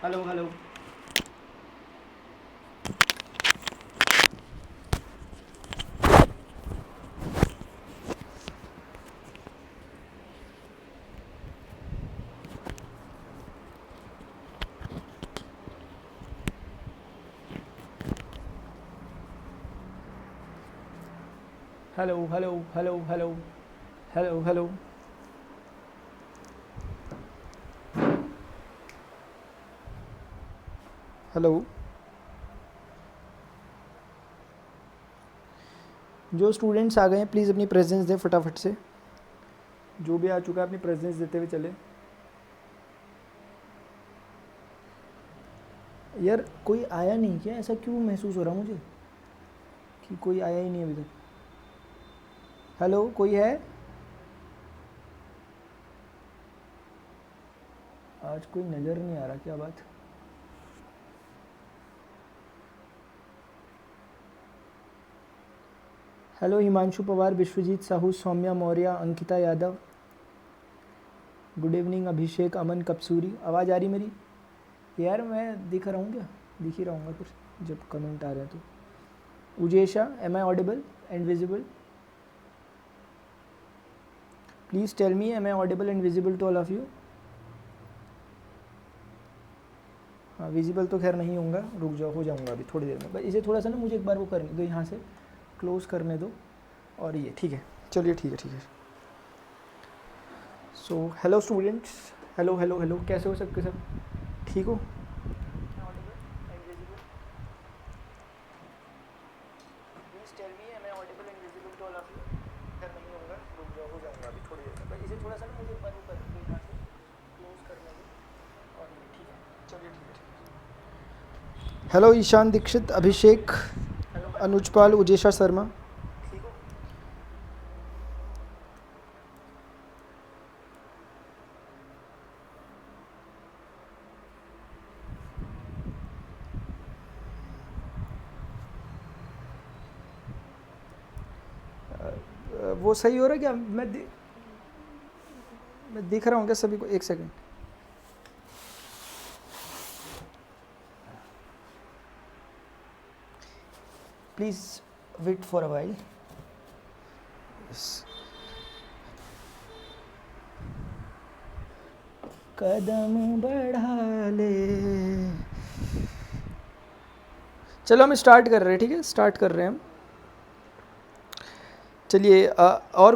Hello hello hello hello hello hello hello hello. Hello. जो students आ गए हैं please अपनी प्रेजेंस दें फटाफट से। जो भी आ चुका है अपनी प्रेजेंस देते हुए चले। यार कोई आया नहीं क्या? ऐसा क्यों महसूस हो रहा मुझे कि कोई आया ही नहीं अभी तक। हेलो कोई है? आज कोई नज़र नहीं आ रहा, क्या बात। Hello Himanshu Pawar, Vishwajeet Sahu, Saumya Maurya, Ankita Yadav, good evening Abhishek, Aman Kapsuri. आवाज़ आ रही मेरी? यार मैं दिख रहा हूँ क्या? दिख ही रहा हूँ फिर जब कमेंट आ रहे हैं तो। Ujesha, am I audible and visible? Please tell me, am I audible and visible to all of you? हाँ विजिबल तो खैर नहीं होगा, रुक जाओ, हो जाऊँगा अभी थोड़ी देर में। बस इसे थोड़ा सा ना मुझे एक बार वो करने दो, यहाँ से क्लोज़ करने दो। और ये ठीक है, चलिए ठीक है ठीक है। So hello students, hello hello hello, कैसे हो सबके सब? ठीक हो? हेलो ईशान दीक्षित, अभिषेक, अनुजपाल, उजेशा शर्मा। वो सही हो रहा है क्या? मैं दिख रहा हूँ क्या सभी को? एक second. Please wait for a while. कदम बढ़ा ले। चलो हम स्टार्ट कर रहे हैं, ठीक है, स्टार्ट कर रहे हैं हम। चलिए और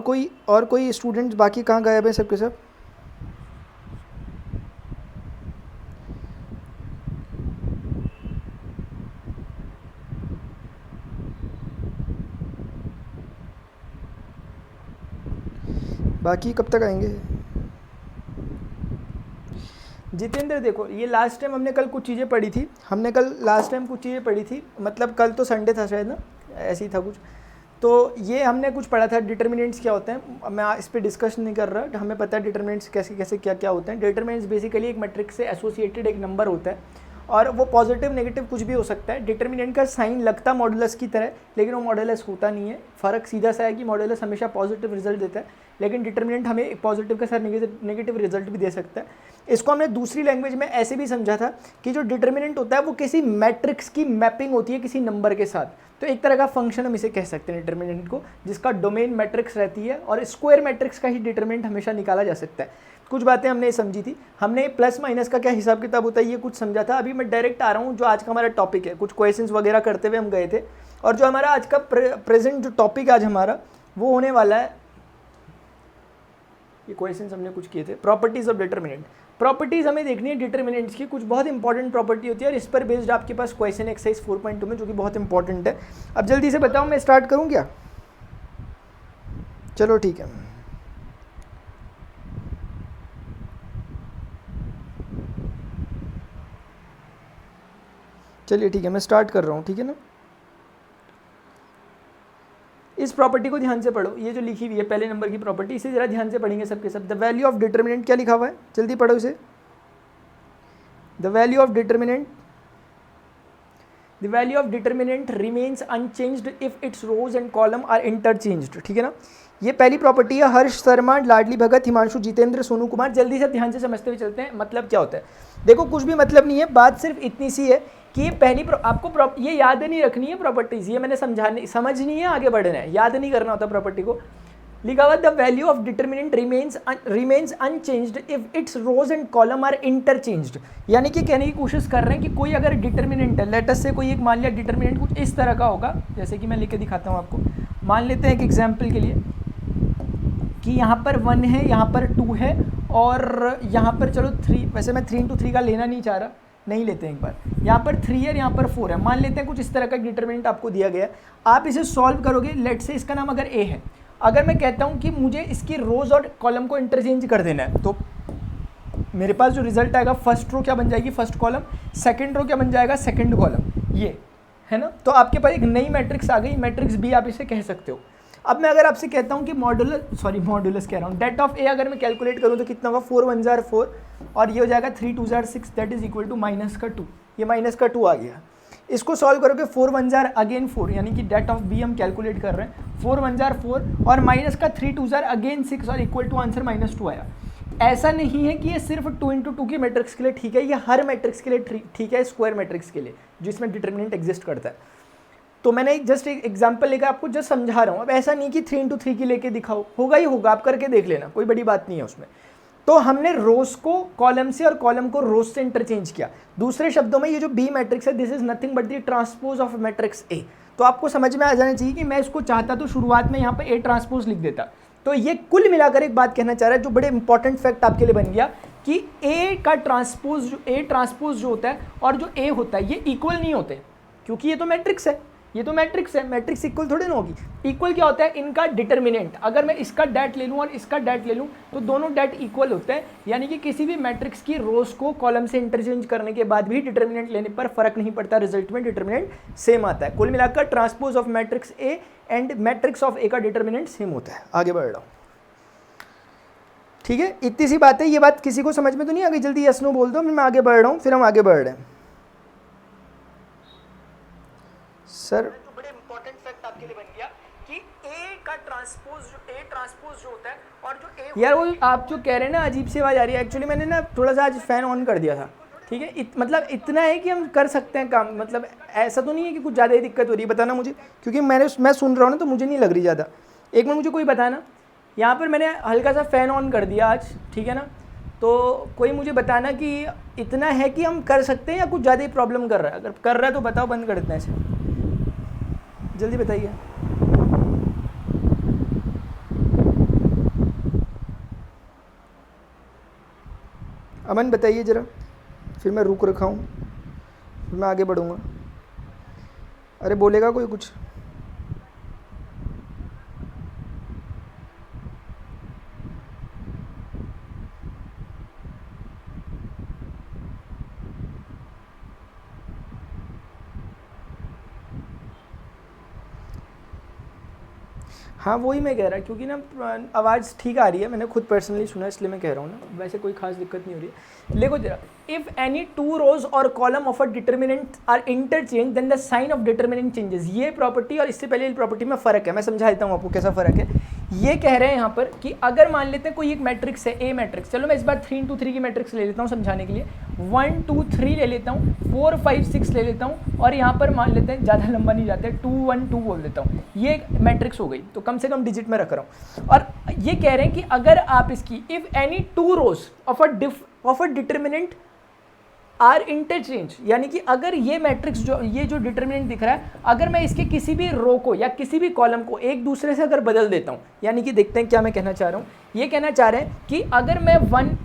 कोई स्टूडेंट बाकी कहाँ गायब है सबके सब? बाकी कब तक आएंगे? जितेंद्र देखो, ये लास्ट टाइम हमने कल कुछ चीज़ें पढ़ी थी, हमने कल लास्ट टाइम कुछ चीज़ें पढ़ी थी, मतलब कल तो संडे था शायद ना, ऐसे ही था कुछ। तो ये हमने कुछ पढ़ा था, डिटर्मिनेंट्स क्या होते हैं। अब मैं इस पर डिस्कस नहीं कर रहा, हमें पता है डिटर्मिनेंट्स कैसे कैसे क्या क्या होते हैं। डिटर्मिनेंट्स बेसिकली एक मैट्रिक्स से एसोसिएटेड एक नंबर होता है, और वो पॉजिटिव नेगेटिव कुछ भी हो सकता है। डिटर्मिनेंट का साइन लगता मॉडुलस की तरह, लेकिन वो मॉडुलस होता नहीं है। फ़र्क सीधा सा है कि मॉडुलस हमेशा पॉजिटिव रिजल्ट देता है, लेकिन डिटर्मिनेंट हमें एक पॉजिटिव के साथ नेगेटिव रिजल्ट भी दे सकता है। इसको हमने दूसरी लैंग्वेज में ऐसे भी समझा था कि जो डिटर्मिनेंट होता है वो किसी मैट्रिक्स की मैपिंग होती है किसी नंबर के साथ। तो एक तरह का फंक्शन हम इसे कह सकते हैं डिटर्मिनेंट को, जिसका डोमेन मैट्रिक्स रहती है, और स्क्वायर मैट्रिक्स का ही डिटर्मिनेंट हमेशा निकाला जा सकता है। कुछ बातें हमने समझी थी, हमने प्लस माइनस का क्या हिसाब किताब होता है ये कुछ समझा था। अभी मैं डायरेक्ट आ रहा हूँ जो आज का हमारा टॉपिक है। कुछ क्वेश्चंस वगैरह करते हुए हम गए थे, और जो हमारा आज का प्रेजेंट जो टॉपिक आज हमारा वो होने वाला है, ये क्वेश्चंस हमने कुछ किए थे, प्रॉपर्टीज ऑफ डिटर्मिनेंट। प्रॉपर्टीज हमें देखनी है डिटर्मिनेंट्स की, कुछ बहुत इंपॉर्टेंट प्रॉपर्टी होती है, और इस पर बेस्ड आपके पास क्वेश्चन एक्सरसाइज 4.2 में, जो कि बहुत इंपॉर्टेंट है। अब जल्दी से बताओ, मैं स्टार्ट करूँ क्या? चलो ठीक है, चलिए ठीक है, मैं स्टार्ट कर रहा हूँ, ठीक है ना। इस प्रॉपर्टी को ध्यान से पढ़ो, ये जो लिखी हुई है पहले नंबर की प्रॉपर्टी, इसे जरा ध्यान से पढ़ेंगे सबके सब। द वैल्यू ऑफ डिटर्मिनेंट क्या लिखा हुआ है, जल्दी पढ़ो इसे। The value of determinant the value of determinant remains unchanged if its rows and column are interchanged, ठीक है ना। ये पहली प्रॉपर्टी है। हर्ष, शर्मा, लाडली भगत, हिमांशु, जितेंद्र, सोनू कुमार। जल्दी से ध्यान से समझते हुए चलते हैं मतलब क्या होता है। देखो कुछ भी मतलब नहीं है, बात सिर्फ इतनी सी है कि ये पहली आपको ये याद नहीं रखनी है प्रॉपर्टीज, ये मैंने समझनी है, आगे बढ़ना है, याद नहीं करना होता प्रॉपर्टी को। लिखा हुआ the value of determinant remains unchanged if its rows and column are interchanged, यानी कि कहने की कोशिश कर रहे हैं कि कोई अगर डिटर्मिनेंट है, लेट अस से कोई एक मान लिया डिटर्मिनेंट कुछ इस तरह का होगा, जैसे कि मैं लिख के दिखाता हूँ आपको। मान लेते हैं एक एग्जाम्पल के लिए कि यहाँ पर 1 है, यहाँ पर 2 है और यहाँ पर चलो 3, वैसे मैं 3 into 3 का लेना नहीं चाह रहा, नहीं लेते हैं एक बार। यहाँ पर 3 है, यहाँ पर 4 है, मान लेते हैं कुछ इस तरह का डिटर्मिनेंट आपको दिया गया है। आप इसे सॉल्व करोगे, लेट से इसका नाम अगर ए है, अगर मैं कहता हूँ कि मुझे इसकी रोज और कॉलम को इंटरचेंज कर देना है, तो मेरे पास जो रिजल्ट आएगा, फर्स्ट रो क्या बन जाएगी, फर्स्ट कॉलम, सेकंड रो क्या बन जाएगा, सेकंड कॉलम, ये है ना। तो आपके पास एक नई मैट्रिक्स आ गई, मैट्रिक्स बी आप इसे कह सकते हो। अब मैं अगर आपसे कहता हूँ कि मॉडुलस कह रहा हूँ, डेट ऑफ ए अगर मैं कैलकुलेट करूँ तो कितना होगा, 4 1 जार 4 और ये हो जाएगा 3 2 जार 6, that is equal to minus का 2, ये माइनस का 2 आ गया। इसको सॉल्व करोगे 4 1 जार अगेन 4, यानी कि डेट ऑफ बी हम कैलकुलेट कर रहे हैं, 4 1 जार 4 और माइनस का 3 2 जार अगेन 6 और इक्वल टू आंसर -2 आया। ऐसा नहीं है कि ये सिर्फ 2 into 2 की मैट्रिक्स के लिए ठीक है, ये हर मैट्रिक्स के लिए ठीक है, स्क्वायर मैट्रिक्स के लिए जिसमें डिटर्मिनेंट एग्जिस्ट करता है। तो मैंने जस्ट एक एग्जांपल लेकर आपको जस्ट समझा रहा हूँ। अब ऐसा नहीं कि 3 into 3 की लेके दिखाओ, होगा ही होगा, आप करके देख लेना, कोई बड़ी बात नहीं है उसमें। तो हमने रोज को कॉलम से और कॉलम को रोज से इंटरचेंज किया। दूसरे शब्दों में ये जो बी मैट्रिक्स है, this is nothing but the transpose of matrix ए। तो आपको समझ में आ जाना चाहिए कि मैं इसको चाहता तो शुरुआत में यहाँ पर ए ट्रांसपोज लिख देता। तो ये कुल मिलाकर एक बात कहना चाह रहा है जो बड़े इंपॉर्टेंट फैक्ट आपके लिए बन गया कि ए का ट्रांसपोज, ए ट्रांसपोज जो होता है और जो ए होता है ये इक्वल नहीं होते, क्योंकि ये तो मैट्रिक्स है, ये तो मैट्रिक्स है, मैट्रिक्स इक्वल थोड़ी ना होगी। इक्वल क्या होता है, इनका डिटर्मिनेंट। अगर मैं इसका डैट ले लूँ और इसका डैट ले लूँ तो दोनों डैट इक्वल होते हैं, यानी कि किसी भी मैट्रिक्स की रोज को कॉलम से इंटरचेंज करने के बाद भी डिटर्मिनेंट लेने पर फर्क नहीं पड़ता, रिजल्ट में डिटर्मिनेंट सेम आता है। कुल मिलाकर transpose of matrix A and matrix of A का डिटर्मिनेंट सेम होता है। आगे बढ़ रहा हूँ, ठीक है, इतनी सी बात है। ये बात किसी को समझ में तो नहीं आ गई, जल्दी यस नो बोल दो, मैं आगे बढ़ रहा हूँ, फिर हम आगे बढ़ रहे हैं। सर जो बड़े इंपॉर्टेंट फैक्ट आपके लिए बन गया कि ए का ट्रांसपोज जो होता है और जो ए, यार वो आप जो कह रहे हैं ना अजीब सी आवाज़ आ रही है, एक्चुअली मैंने ना थोड़ा सा आज फैन ऑन कर दिया था, ठीक है। मतलब इतना है कि हम कर सकते हैं काम, मतलब ऐसा तो नहीं है कि कुछ ज़्यादा ही दिक्कत हो रही है, बताना मुझे, क्योंकि मैं सुन रहा हूँ ना तो मुझे नहीं लग रही ज़्यादा। एक मिनट मुझे कोई बताना, यहाँ पर मैंने हल्का सा फ़ैन ऑन कर दिया आज, ठीक है ना, तो कोई मुझे बताना कि इतना है कि हम कर सकते हैं या कुछ ज़्यादा ही प्रॉब्लम कर रहा है। अगर कर रहा है तो बताओ, बंद कर देते हैं इसे, जल्दी बताइए। अमन बताइए ज़रा, फिर मैं रुक रखा हूँ, फिर मैं आगे बढ़ूँगा। अरे बोलेगा कोई कुछ? हाँ वही मैं कह रहा, क्योंकि ना आवाज़ ठीक आ रही है, मैंने खुद पर्सनली सुना इसलिए मैं कह रहा हूँ ना, वैसे कोई खास दिक्कत नहीं हो रही है। देखो जरा, इफ़ एनी 2 रोज और column of a determinant are interchange then the sign of determinant changes. ये प्रॉपर्टी और इससे पहले प्रॉपर्टी में फ़र्क है, मैं समझा देता हूँ आपको कैसा फ़र्क है। ये कह रहे हैं यहाँ पर कि अगर मान लेते हैं कोई एक मैट्रिक्स है, ए मैट्रिक्स, चलो मैं इस बार 3 into 3 की मैट्रिक्स ले लेता हूँ समझाने के लिए, 1 2 3 ले लेता हूँ, 4 5 6 ले लेता हूँ और यहाँ पर मान लेते हैं, ज़्यादा लंबा नहीं जाते, 2 1 2 बोल देता हूँ, ये मैट्रिक्स हो गई, तो कम से कम डिजिट में रख रहा हूँ। और ये कह रहे हैं कि अगर आप इसकी if any 2 rows of a determinant are interchange, यानी कि अगर ये मैट्रिक्स ये जो डिटर्मिनेंट दिख रहा है, अगर मैं इसके किसी भी रो को या किसी भी कॉलम को एक दूसरे से अगर बदल देता हूँ, यानी कि देखते हैं क्या मैं कहना चाह रहा हूँ। ये कहना चाह रहे हैं कि अगर मैं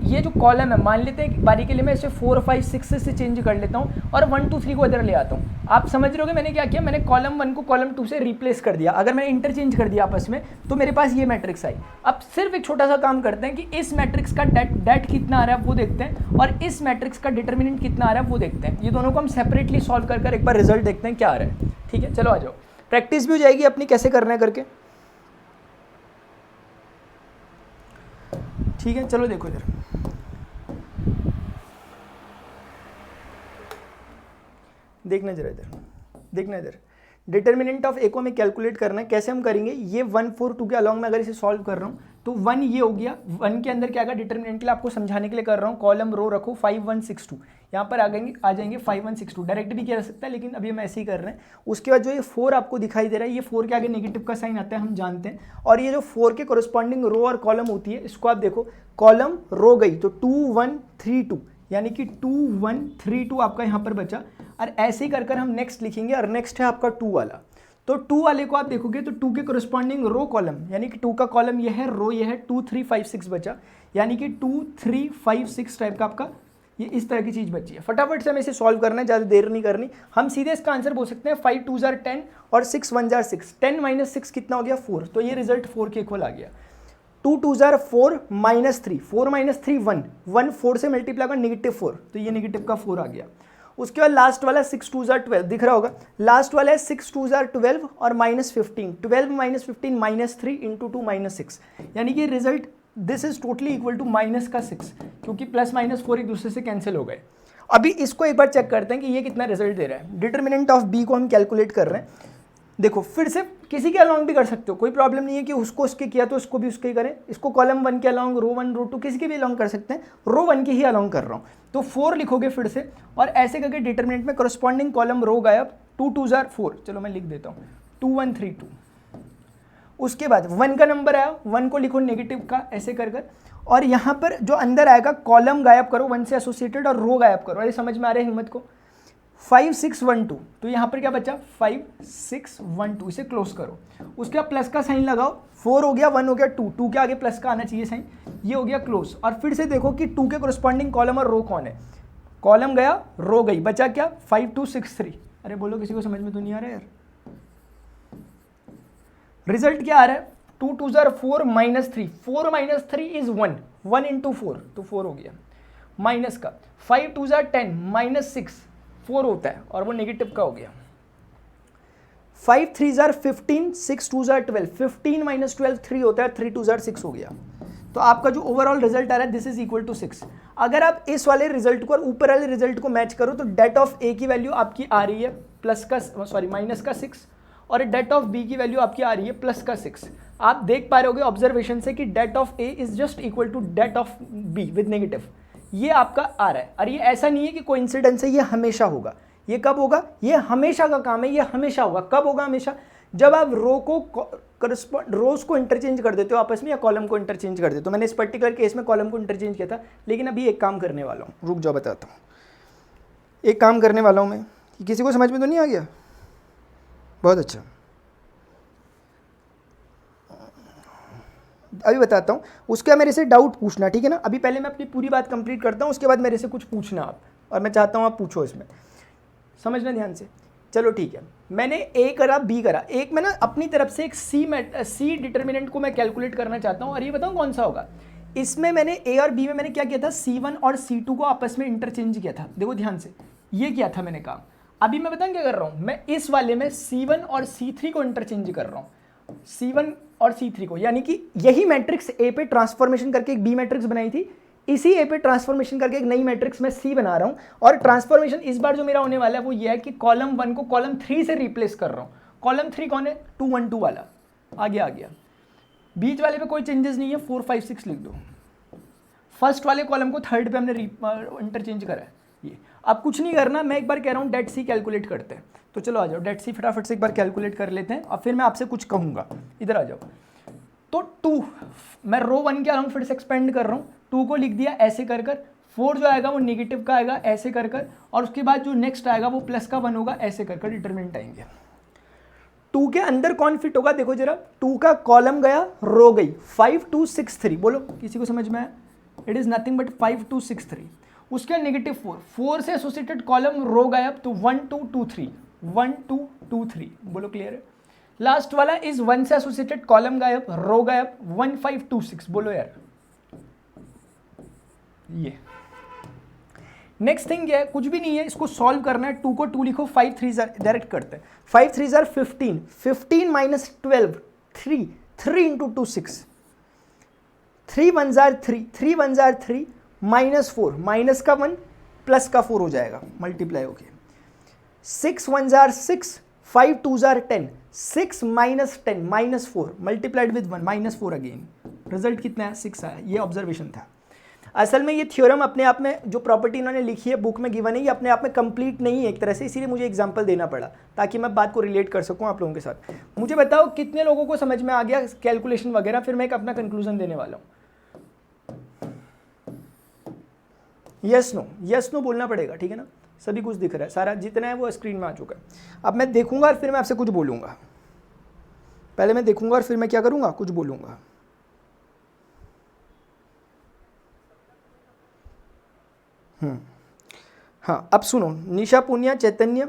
ये जो कॉलम है, मान लेते हैं बारी के लिए मैं इसे 4 5 6 से चेंज कर लेता हूँ और 1 2 3 को इधर ले आता हूँ। आप समझ रहे होगे मैंने क्या किया, मैंने कॉलम 1 को कॉलम 2 से रिप्लेस कर दिया। अगर मैंने इंटरचेंज कर दिया आपस में तो मेरे पास ये मैट्रिक्स आई। अब सिर्फ एक छोटा सा काम करते हैं कि इस मैट्रिक्स का डेट कितना आ रहा है वो देखते हैं और इस मैट्रिक्स का डिटर्मिनेंट कितना आ रहा है वो देखते हैं। ये दोनों को हम सेपरेटली सॉल्व कर एक बार रिजल्ट देखते हैं क्या आ रहा है, ठीक है। चलो आ जाओ, प्रैक्टिस भी हो जाएगी अपनी कैसे करना है करके, ठीक है। चलो देखो इधर, देखना जरा इधर, देखना इधर, डिटर्मिनेंट ऑफ ए को हमें कैलकुलेट करना है। कैसे हम करेंगे, ये 1 4 2 के अलॉन्ग में अगर इसे सॉल्व कर रहा हूँ तो 1 ये हो गया, 1 के अंदर क्या आएगा डिटर्मिनेंट के लिए आपको समझाने के लिए कर रहा हूँ, कॉलम रो रखो 5 1 6 2, यहाँ पर आ जाएंगे 5 1 6 2, डायरेक्ट भी किया जा सकता है लेकिन अभी हम ऐसे ही कर रहे हैं। उसके बाद जो ये 4 आपको दिखाई दे रहा है, ये 4 के आगे नेगेटिव का साइन आता है हम जानते हैं, और ये जो 4 के कोरिस्पॉन्डिंग रो और कॉलम होती है, इसको आप देखो कॉलम रो गई तो 2 1 3 2, यानी कि 2 1 3 2 आपका यहाँ पर बचा, और ऐसे ही कर हम नेक्स्ट लिखेंगे, और नेक्स्ट है आपका 2 वाला। तो 2 वाले को आप देखोगे तो 2 के कोरिस्पॉन्डिंग रो कॉलम, यानी कि 2 का कॉलम ये है, रो ये है, 2 3 5 6 बचा, यानी कि 2 3 5 6 टाइप का आपका ये इस तरह की चीज़ बची है। फटाफट से हमें इसे सॉल्व करना है, ज़्यादा देर नहीं करनी। हम सीधे इसका आंसर बोल सकते हैं 5 2 10 और 6 1 6, 10 माइनस 6 कितना हो गया 4, तो ये रिजल्ट 4 के इक्वल आ गया। 2 2 4 माइनस 3, 4 माइनस 3 1, 1 4 से मल्टीप्लाई का -4, तो ये नेगेटिव का 4 आ गया। उसके बाद लास्ट वाला 6 2 12 दिख रहा होगा, लास्ट वाला है 6 2 12 और -15, 12 माइनस 15 -3 इंटू 2 -6, यानी कि result this is totally equal to minus का 6, क्योंकि प्लस माइनस 4 एक दूसरे से कैंसिल हो गए। अभी इसको एक बार चेक करते हैं कि ये कितना रिजल्ट दे रहा है। डिटर्मिनेंट ऑफ बी को हम कैलकुलेट कर रहे हैं। देखो फिर से किसी के अलॉन्ग भी कर सकते हो, कोई प्रॉब्लम नहीं है कि उसको उसके किया तो उसको भी उसके ही करें। इसको कॉलम 1 के अलॉन्ग, रो 1 रो 2 किसी के भी अलॉन्ग कर सकते हैं, रो 1 के ही अलॉन्ग कर रहा हूँ। तो 4 लिखोगे फिर से, और ऐसे करके डिटर्मिनेंट में करस्पॉन्डिंग कॉलम रो गायब, 2 2 4, चलो मैं लिख देता हूँ 2 1 3 2। उसके बाद 1 का नंबर आया, 1 को लिखो नेगेटिव का ऐसे कर, और यहाँ पर जो अंदर आएगा कॉलम गायब करो 1 से एसोसिएटेड, और रो गायब करो। अरे समझ में आ रहा है हिम्मत को। 5 6 1 2, तो यहाँ पर क्या बचा 5 6 1 2, इसे क्लोज करो। उसके बाद प्लस का साइन लगाओ, 4 हो गया 1 हो गया 2, 2 के आगे प्लस का आना चाहिए साइन, ये हो गया क्लोज। और फिर से देखो कि 2 के कोरिस्पॉन्डिंग कॉलम और रो कौन है, कॉलम गया रो गई, बचा क्या 5 2 6 3। अरे बोलो किसी को समझ में तो नहीं आ रहा यार। रिजल्ट क्या आ रहा है, 2 2 4 माइनस 3, 4 माइनस 3 इज 1, 1 इंटू 4 तो 4 हो गया, माइनस का 5 2 10 माइनस 6 4 होता है, और वो नेगेटिव का हो गया। 5 3 15, 6 2 12, 15 माइनस 12 3 होता है, 3 2 6 हो गया। तो आपका जो ओवरऑल रिजल्ट आ रहा है दिस इज इक्वल टू 6। अगर आप इस वाले रिजल्ट को और ऊपर वाले रिजल्ट को मैच करो तो डेट ऑफ ए की वैल्यू आपकी आ रही है माइनस का 6, और डेट ऑफ बी की वैल्यू आपकी आ रही है प्लस का 6। आप देख पा रहे होगे ऑब्जर्वेशन से कि det of A is just equal to det of B with negative, ये आपका आ रहा है। और ये ऐसा नहीं है कि कोइंसिडेंस है, ये हमेशा होगा। ये कब होगा, ये हमेशा का काम है, ये हमेशा होगा। कब होगा हमेशा, जब आप रोज को इंटरचेंज कर देते हो आपस में, या कॉलम को इंटरचेंज कर देते हो। मैंने इस पर्टिकुलर केस में कॉलम को इंटरचेंज किया था, लेकिन अभी एक काम करने वाला हूँ, रुक जाओ बताता हूँ। एक काम करने वाला हूँ मैं, किसी को समझ में तो नहीं आ गया? बहुत अच्छा, अभी बताता हूँ। उसके मेरे से डाउट पूछना, ठीक है ना। अभी पहले मैं अपनी पूरी बात कंप्लीट करता हूँ, उसके बाद मेरे से कुछ पूछना आप, और मैं चाहता हूँ आप पूछो इसमें, समझना ध्यान से। चलो ठीक है, मैंने ए करा बी करा, एक मैं ना अपनी तरफ से एक सी डिटर्मिनेंट को मैं कैलकुलेट करना चाहता हूँ, और ये बताऊँ कौन सा होगा। इसमें मैंने ए और बी में मैंने क्या किया था, C1 और C2 को आपस में इंटरचेंज किया था। देखो ध्यान से, ये किया था मैंने काम। अभी मैं बताऊँ क्या कर रहा हूँ, मैं इस वाले में C1 और C3 को इंटरचेंज कर रहा हूँ, C1 और C3 को, यानी कि यही मैट्रिक्स ए पे ट्रांसफॉर्मेशन करके एक बी मैट्रिक्स बनाई थी, इसी ए पे ट्रांसफॉर्मेशन करके एक नई मैट्रिक्स में सी बना रहा हूँ। और ट्रांसफॉर्मेशन इस बार जो मेरा होने वाला है वो ये है कि कॉलम 1 को कॉलम 3 से रिप्लेस कर रहा हूँ। कॉलम 3 कौन है, 2 1 2 वाला, आ गया। बीच वाले पे कोई चेंजेस नहीं है, 4 5 6 लिख दो। फर्स्ट वाले कॉलम को थर्ड पे हमने इंटरचेंज करा है। ये अब कुछ नहीं करना, मैं एक बार कह रहा हूँ डेट सी कैलकुलेट करते हैं। तो चलो आ जाओ, डेट सी फटाफट से एक बार कैलकुलेट कर लेते हैं, और फिर मैं आपसे कुछ कहूँगा। इधर आ जाओ। तो 2 मैं रो 1 के अलॉन्ग फिर से एक्सपेंड कर रहा हूँ, 2 को लिख दिया ऐसे कर 4 जो आएगा वो नेगेटिव का आएगा ऐसे कर, और उसके बाद जो नेक्स्ट आएगा वो प्लस का 1 होगा ऐसे कर डिटरमिनेंट आएंगे। 2 के अंदर कौन फिट होगा, देखो जरा, 2 का कॉलम गया रो गई, 5 2 6 3, बोलो किसी को समझ में आया? It is nothing but 5 2 6 3। उसके नेगेटिव 4 से एसोसिएटेड कॉलम रो गया, तो 1 2 2 3, 1 2 2 3, बोलो क्लियर है? लास्ट वाला इज 1 से एसोसिएटेड कॉलम गायब, रो गायब, 1 5 2 6, बोलो यार। ये नेक्स्ट थिंग क्या है, कुछ भी नहीं है, इसको सॉल्व करना है। 2 को 2 लिखो, 5 3 डायरेक्ट करते हैं। 5 3 15, 15 माइनस 12 3, 3 इंटू 2 6, 3 1 3, 3 1 3 माइनस 4, माइनस का 1 प्लस का 4 हो जाएगा मल्टीप्लाई होके। 6 1 6, 5 2s are 10, 6 minus 10 minus 4 multiplied with 1 minus 4 again, result कितना है 6 आया। ये ऑब्जर्वेशन था। असल में ये थ्योरम अपने आप में जो प्रॉपर्टी इन्होंने लिखी है बुक में गिवन है, ये अपने आप में कंप्लीट नहीं है एक तरह से, इसीलिए मुझे एग्जांपल देना पड़ा ताकि मैं बात को रिलेट कर सकूं आप लोगों के साथ। मुझे बताओ कितने लोगों को समझ में आ गया कैलकुलेशन वगैरह, फिर मैं एक अपना कंक्लूजन देने वाला हूँ। यस नो बोलना पड़ेगा, ठीक है ना। सभी कुछ दिख रहा है, सारा जितना है वो स्क्रीन में आ चुका है। अब मैं देखूंगा और फिर मैं आपसे कुछ बोलूँगा। पहले मैं देखूंगा और फिर मैं क्या करूँगा, कुछ बोलूँगा। हाँ अब सुनो, निशा पुनिया, चैतन्य,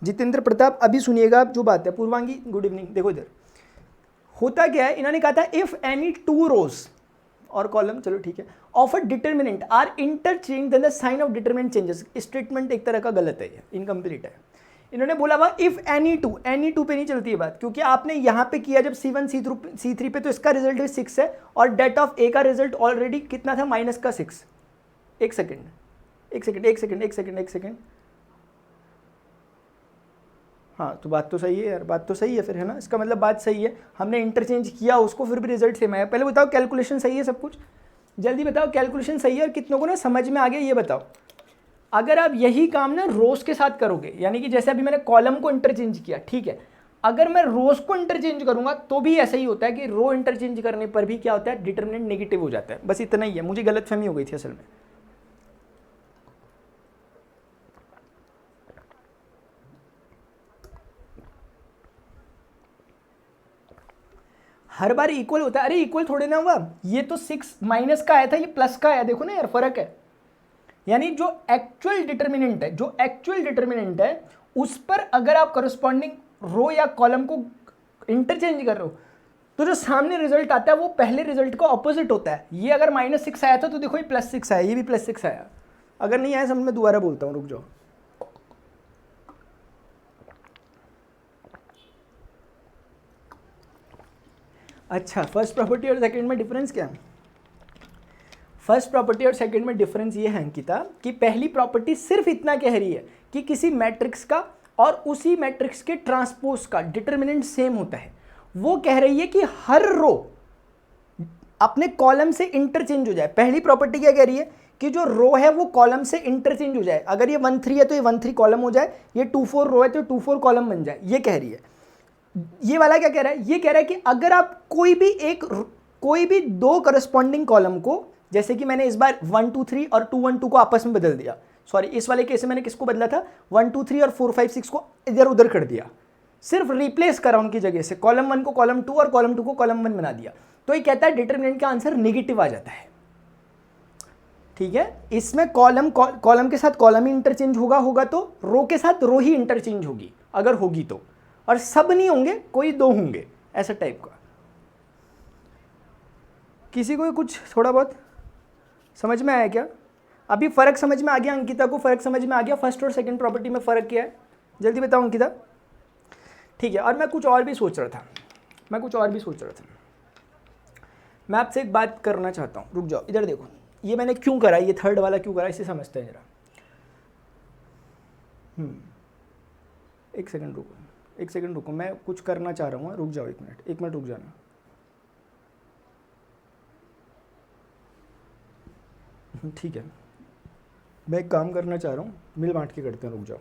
जितेंद्र प्रताप, अभी सुनिएगा आप जो बात है। पूर्वांगी गुड इवनिंग। देखो इधर होता क्या है, इन्होंने कहा था इफ एनी टू रोज और कॉलम, चलो ठीक है, of a determinant are interchange then the sign of determinant changes. Statement एक तरह का गलत है, ये इनकम्प्लीट है। इन्होंने बोला हुआ इफ एनी टू पे नहीं चलती है बात, क्योंकि आपने यहाँ पे किया जब C1 C3 पे, तो इसका रिजल्ट भी 6 है और डेट ऑफ ए का रिजल्ट ऑलरेडी कितना था, माइनस का 6। एक सेकेंड। हाँ तो बात तो सही है यार, बात तो सही है फिर, है ना। इसका मतलब बात सही है, हमने इंटरचेंज किया उसको, फिर भी रिजल्ट सेम आया। पहले बताओ कैलकुलेशन सही है सब कुछ, जल्दी बताओ कैलकुलेशन सही है और कितनों को ना समझ में आ गया ये बताओ। अगर आप यही काम ना रोज के साथ करोगे, यानी कि जैसे अभी मैंने कॉलम को इंटरचेंज किया, ठीक है, अगर मैं रोज को इंटरचेंज करूंगा तो भी ऐसा ही होता है कि रो इंटरचेंज करने पर भी क्या होता है, डिटर्मिनेंट नेगेटिव हो जाता है। बस इतना ही है, मुझे गलतफहमी हो गई थी असल में। हर बार इक्वल होता है, अरे इक्वल थोड़े ना हुआ, ये तो 6 माइनस का आया था, ये प्लस का आया, देखो ना यार फर्क है। यानी जो एक्चुअल डिटर्मिनेंट है उस पर अगर आप करस्पॉन्डिंग रो या कॉलम को इंटरचेंज कर रहे हो तो जो सामने रिजल्ट आता है वो पहले रिजल्ट का ऑपोजिट होता है। ये अगर -6 आया था तो देखो ये +6 आया, ये भी +6 आया। अगर नहीं आया समझ में, दोबारा बोलता हूँ, रुक जाओ। अच्छा, फर्स्ट प्रॉपर्टी और सेकंड में डिफरेंस क्या है? फर्स्ट प्रॉपर्टी और सेकंड में डिफरेंस ये है अंकिता कि पहली प्रॉपर्टी सिर्फ इतना कह रही है कि किसी मैट्रिक्स का और उसी मैट्रिक्स के ट्रांसपोज का डिटर्मिनेंट सेम होता है। वो कह रही है कि हर रो अपने कॉलम से इंटरचेंज हो जाए। पहली प्रॉपर्टी क्या कह रही है कि जो रो है वो कॉलम से इंटरचेंज हो जाए। अगर ये 1 3 है तो ये 1 3 कॉलम हो जाए, ये 2 4 रो है तो 2 4 कॉलम बन जाए, ये कह रही है। ये वाला क्या कह रहा है? ये कह रहा है कि अगर आप कोई भी दो करस्पॉन्डिंग कॉलम को, जैसे कि मैंने इस बार 1 2 3 और 2 1 2 को आपस में बदल दिया, सॉरी इस वाले केस में मैंने किसको बदला था, 1 2 3 और 4 5 6 को इधर उधर कर दिया, सिर्फ रिप्लेस करा उनकी जगह से, कॉलम 1 को कॉलम 2 और कॉलम 2 को कॉलम 1 बना दिया, तो ये कहता है डिटरमिनेंट का आंसर नेगेटिव आ जाता है। ठीक है, इसमें कॉलम के साथ कॉलम ही इंटरचेंज होगा तो रो के साथ रो ही इंटरचेंज होगी अगर होगी तो, और सब नहीं होंगे, कोई दो होंगे, ऐसा टाइप का। किसी को कुछ थोड़ा बहुत समझ में आया क्या? अभी फर्क समझ में आ गया? अंकिता को फर्क समझ में आ गया फर्स्ट और सेकंड प्रॉपर्टी में फर्क क्या है? जल्दी बताओ अंकिता। ठीक है, और मैं कुछ और भी सोच रहा था, मैं आपसे एक बात करना चाहता हूँ। रुक जाओ, इधर देखो, ये मैंने क्यों करा, ये थर्ड वाला क्यों करा, इसे समझते हैं जरा। एक सेकंड रुको, मैं कुछ करना चाह रहा हूँ, रुक जाओ एक मिनट रुक जाना। ठीक है, मैं एक काम करना चाह रहा हूँ, मिल बांट के करते हैं, रुक जाओ।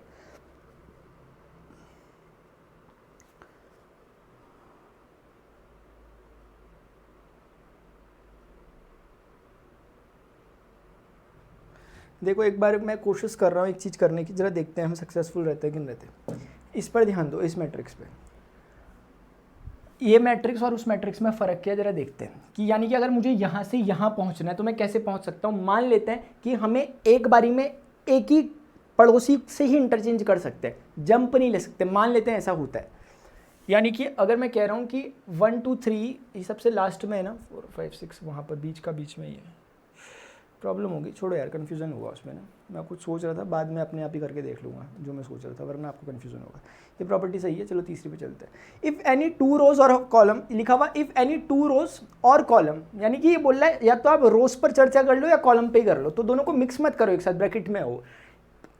देखो एक बार मैं कोशिश कर रहा हूँ एक चीज़ करने की, जरा देखते हैं हम सक्सेसफुल रहते हैं कि नहीं रहते। इस पर ध्यान दो, इस मैट्रिक्स पे, ये मैट्रिक्स और उस मैट्रिक्स में फ़र्क क्या जरा देखते हैं कि यानी कि अगर मुझे यहाँ से यहाँ पहुँचना है तो मैं कैसे पहुँच सकता हूँ। मान लेते हैं कि हमें एक बारी में एक ही पड़ोसी से ही इंटरचेंज कर सकते हैं, जंप नहीं ले सकते, मान लेते हैं ऐसा होता है। यानी कि अगर मैं कह रहा हूँ कि 1 2 3 ये सबसे लास्ट में है ना, 4 5 6 वहाँ पर बीच में ही है, प्रॉब्लम होगी, छोड़ो यार, कन्फ्यूज़न हुआ उसमें ना, मैं कुछ सोच रहा था, बाद में अपने आप ही करके देख लूँगा जो मैं सोच रहा था, वरना आपको कन्फ्यूज़न होगा। ये प्रॉपर्टी सही है, चलो तीसरी पे चलते हैं। इफ़ एनी 2 रोज और कॉलम, लिखा हुआ इफ़ एनी 2 रोज और कॉलम, यानी कि ये बोल रहा है या तो आप रोज पर चर्चा कर लो या कॉलम पे ही कर लो, तो दोनों को मिक्स मत करो एक साथ, ब्रैकेट में हो।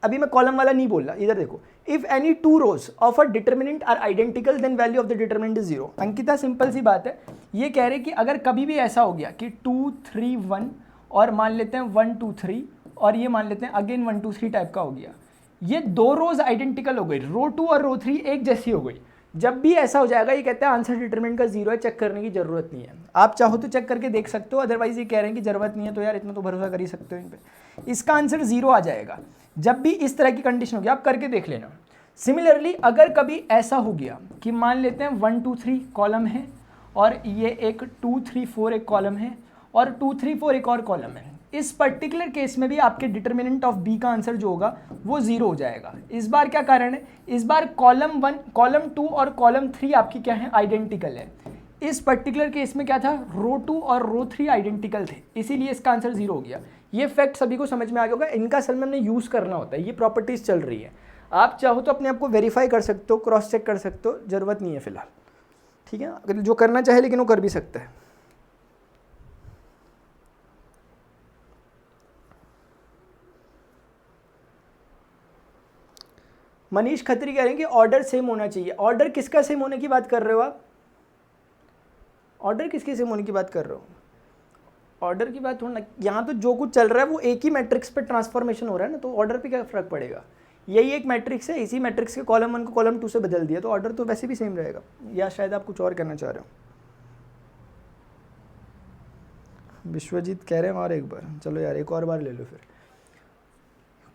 अभी मैं कॉलम वाला नहीं बोल रहा, इधर देखो, if any two rows of a determinant are identical then value of the determinant is 0। Ankita simple सी बात है, ये कह रहे कि अगर कभी भी ऐसा हो गया कि 2 3 1 और मान लेते हैं 1 2 3 और ये मान लेते हैं अगेन 1 2 3 टाइप का हो गया, ये दो रोज आइडेंटिकल हो गई, रो 2 और रो 3 एक जैसी हो गई, जब भी ऐसा हो जाएगा ये कहते हैं आंसर डिटरमिनेंट का 0 है, चेक करने की जरूरत नहीं है। आप चाहो तो चेक करके देख सकते हो, अदरवाइज ये कह रहे हैं कि जरूरत नहीं है, तो यार इतना तो भरोसा कर ही सकते हो इन पे। इसका आंसर 0 आ जाएगा जब भी इस तरह की कंडीशन होगी, आप करके देख लेना। सिमिलरली अगर कभी ऐसा हो गया कि मान लेते हैं 1 2 3 कॉलम है और ये एक 2 3 4 एक कॉलम है और 2 3 4 एक और कॉलम है, इस पर्टिकुलर केस में भी आपके डिटर्मिनेंट ऑफ बी का आंसर जो होगा वो 0 हो जाएगा। इस बार क्या कारण है, इस बार कॉलम 1 कॉलम 2 और कॉलम 3 आपकी क्या है, आइडेंटिकल है। इस पर्टिकुलर केस में क्या था, रो 2 और रो 3 आइडेंटिकल थे, इसीलिए इसका आंसर 0 हो गया। ये फैक्ट सभी को समझ में आ गया होगा, इनका असल में हमने यूज़ करना होता है, ये प्रॉपर्टीज़ चल रही है। आप चाहो तो अपने आप को वेरीफाई कर सकते हो, क्रॉस चेक कर सकते हो, ज़रूरत नहीं है फिलहाल, ठीक है। अगर जो करना चाहे लेकिन वो कर भी सकता है। मनीष खत्री कह रहे हैं कि ऑर्डर सेम होना चाहिए। ऑर्डर किसका सेम होने की बात कर रहे हो आप, ऑर्डर किसके सेम होने की बात कर रहे हो, ऑर्डर की बात होना, यहाँ तो जो कुछ चल रहा है वो एक ही मैट्रिक्स पे ट्रांसफॉर्मेशन हो रहा है ना, तो ऑर्डर पे क्या फ़र्क पड़ेगा। यही एक मैट्रिक्स है, इसी मैट्रिक्स के कॉलम 1 को कॉलम 2 से बदल दिया, तो ऑर्डर तो वैसे भी सेम रहेगा। या शायद आप कुछ और कहना चाह रहे हो। विश्वजीत कह रहे हैं और एक बार, चलो यार एक और बार ले लो फिर।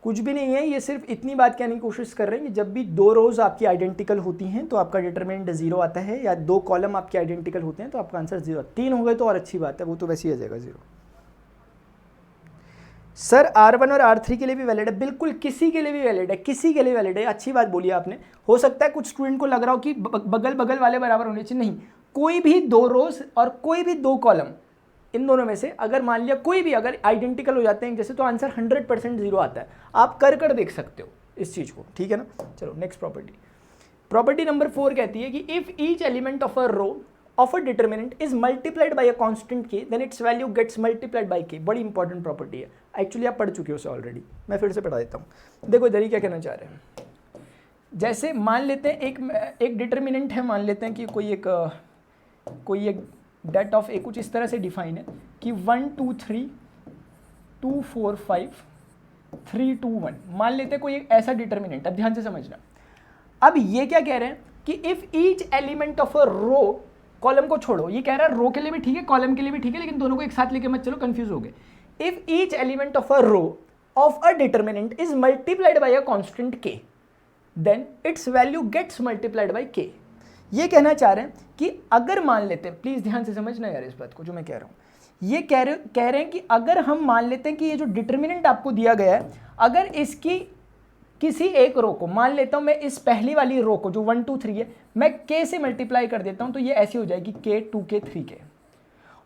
कुछ भी नहीं है, ये सिर्फ इतनी बात कहने की कोशिश कर रहे हैं कि जब भी दो रोज आपकी आइडेंटिकल होती हैं तो आपका डिटरमिनेंट 0 आता है, या दो कॉलम आपके आइडेंटिकल होते हैं तो आपका आंसर 0। 3 हो गए तो और अच्छी बात है, वो तो वैसे ही आ जाएगा 0। सर R1 और R3 के लिए भी वैलिड है, बिल्कुल किसी के लिए भी वैलिड है, किसी के लिए वैलिड है। अच्छी बात बोली आपने। हो सकता है कुछ स्टूडेंट को लग रहा हो कि बगल बगल वाले बराबर होने चाहिए, नहीं, कोई भी दो रोज और कोई भी दो कॉलम, इन दोनों में से अगर मान लिया कोई भी अगर आइडेंटिकल हो जाते हैं जैसे, तो आंसर 100% 0 आता है। आप कर देख सकते हो इस चीज़ को, ठीक है ना। चलो नेक्स्ट प्रॉपर्टी, प्रॉपर्टी नंबर 4 कहती है कि if each element of a row of a determinant is multiplied by a constant K then its value gets multiplied by K. बड़ी इंपॉर्टेंट प्रॉपर्टी है, एक्चुअली आप पढ़ चुके हो उसे ऑलरेडी, मैं फिर से पढ़ा देता हूँ। देखो इधर ही क्या कहना चाह रहे हैं, जैसे मान लेते हैं एक डिटर्मिनेंट है, मान लेते हैं कि कोई एक डेट ऑफ ए कुछ इस तरह से डिफाइन है कि 1 2 3 2 4 5 3 2 1, मान लेते हैं कोई एक ऐसा डिटर्मिनेंट। अब ध्यान से समझना, अब ये क्या कह रहे हैं कि if each element of a row, column को छोड़ो, ये कह रहा है रो के लिए भी ठीक है कॉलम के लिए भी ठीक है, लेकिन दोनों को एक साथ लेके मत चलो, कंफ्यूज हो गए। If each element of a row of a determinant is multiplied by a constant K then its value gets multiplied by K. ये कहना चाह रहे हैं कि अगर मान लेते हैं, प्लीज ध्यान से समझना यार इस बात को जो मैं कह रहा हूं, ये कह रहे हैं कि अगर हम मान लेते हैं कि ये जो डिटर्मिनेंट आपको दिया गया है, अगर इसकी किसी एक रो को, मान लेता हूं मैं इस पहली वाली रो को जो 1 2 3 है, मैं k से मल्टीप्लाई कर देता हूं, तो ये ऐसी हो जाएगी k 2k 3k,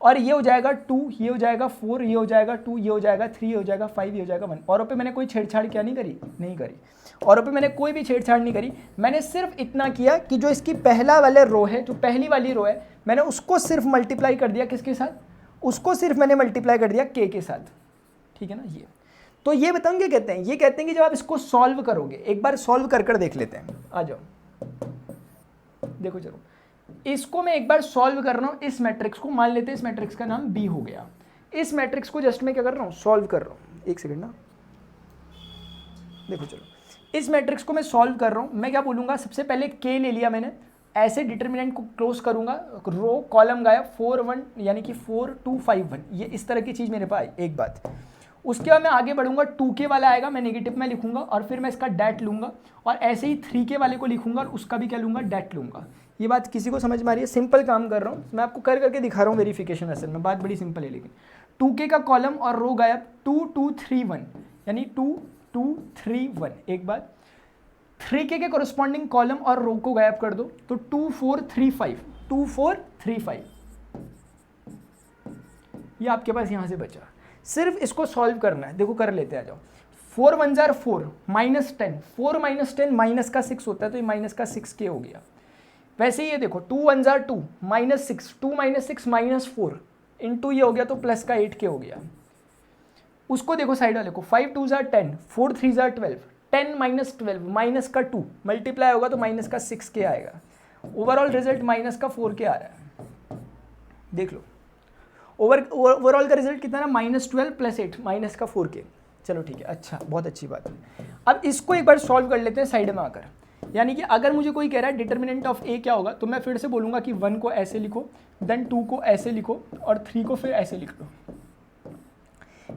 और ये हो जाएगा 2, ये हो जाएगा 4, ये हो जाएगा 2, ये हो जाएगा 3, ये हो जाएगा 5, ये हो जाएगा 1। और पे मैंने कोई छेड़छाड़ क्या नहीं करी, और पे मैंने कोई भी छेड़छाड़ नहीं करी। मैंने सिर्फ इतना किया कि जो इसकी पहला वाले रो है, जो पहली वाली रो है, मैंने उसको सिर्फ मल्टीप्लाई कर दिया, किसके साथ, उसको सिर्फ मैंने मल्टीप्लाई कर दिया k के साथ, ठीक है ना। ये तो ये बताऊँ क्या कहते हैं, ये कहते हैं कि जब आप इसको सॉल्व करोगे, एक बार सॉल्व कर देख लेते हैं, आ जाओ देखो जरूर, इसको मैं एक बार सॉल्व कर रहा हूँ, इस मैट्रिक्स को, मान लेते हैं इस मैट्रिक्स का नाम B हो गया। इस मैट्रिक्स को जस्ट मैं क्या कर रहा हूँ, सॉल्व कर रहा हूँ, एक सेकंड ना, देखो चलो इस मैट्रिक्स को मैं सॉल्व कर रहा हूँ। मैं क्या बोलूँगा, सबसे पहले k ले लिया मैंने, ऐसे डिटर्मिनेंट को क्लोज करूँगा, रो कॉलम गायब, 4 1 यानी कि 4 2 5 1, ये इस तरह की चीज़ मेरे पास आई एक बात। उसके बाद मैं आगे बढ़ूंगा, 2k वाला आएगा, मैं नेगेटिव में लिखूंगा, और फिर मैं इसका डैट लूंगा, और ऐसे ही 3k वाले को लिखूंगा और उसका भी क्या लूंगा, डैट लूंगा। ये बात किसी को समझ में आ रही है, सिंपल काम कर रहा हूँ मैं, आपको करके दिखा रहा हूँ वेरिफिकेशन। असल में बात बड़ी सिंपल है, लेकिन 2k का कॉलम और रो गायब, 2 2 3 1 यानी 2 2 3 1। एक बात, 3k के कोरस्पॉन्डिंग कॉलम और रो को गायब कर दो, तो 2 4 3 5 2 4 3 5, ये आपके पास यहाँ से बचा। सिर्फ इसको सॉल्व करना है, देखो कर लेते हैं, आ जाओ। 4 1 जार 4 -10, 4 -10 माइनस का 6 होता है, तो ये माइनस का 6k हो गया। वैसे ही ये देखो 2 1 जार 2 -6, 2 -6 -4 इंटू ये हो गया, तो प्लस का 8k हो गया। उसको देखो साइड वाले को, 5 2 जार 10, 4 3 जार 12, 10 माइनस 12 माइनस का 2 मल्टीप्लाई होगा तो माइनस का 6k आएगा। ओवरऑल रिजल्ट माइनस का 4k आ रहा है, देख लो। ओवरऑल का रिजल्ट कितना है, -12 + 8 माइनस का 4k। चलो ठीक है, अच्छा, बहुत अच्छी बात है। अब इसको एक बार सॉल्व कर लेते हैं साइड में आकर। यानी कि अगर मुझे कोई कह रहा है डिटर्मिनेंट ऑफ ए क्या होगा, तो मैं फिर से बोलूँगा कि 1 को ऐसे लिखो, देन 2 को ऐसे लिखो और 3 को फिर ऐसे लिख लो।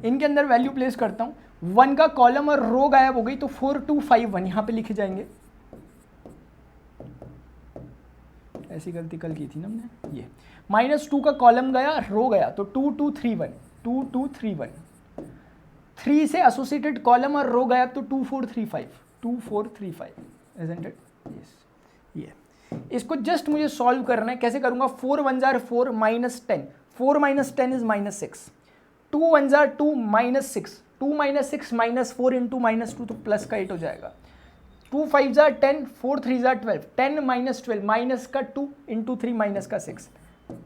इनके अंदर वैल्यू प्लेस करता हूँ, 1 का कॉलम और रो गायब हो गई तो 4 2 5 1 यहाँ पे लिखे जाएंगे। ऐसी गलती कल की थी ना हमने, ये -2 का कॉलम गया, रो गया, तो 2 2 3 1 2 2 3 1। 3 से एसोसिएटेड कॉलम और रो गया तो 2 4 3 5 2 4 3 5, isn't it? Yes. ये इसको जस्ट मुझे सॉल्व करना है। कैसे करूंगा, 4 1 जार 4 -10, 4 - 10 इज -6, 2 1 जार 2 -6, 2 - 6 -4 इंटू -2 तो प्लस का 8 हो जाएगा। 2 5 जार 10, 4 3 जार 12, 10 - 12 माइनस का 2 इंटू 3 माइनस का 6।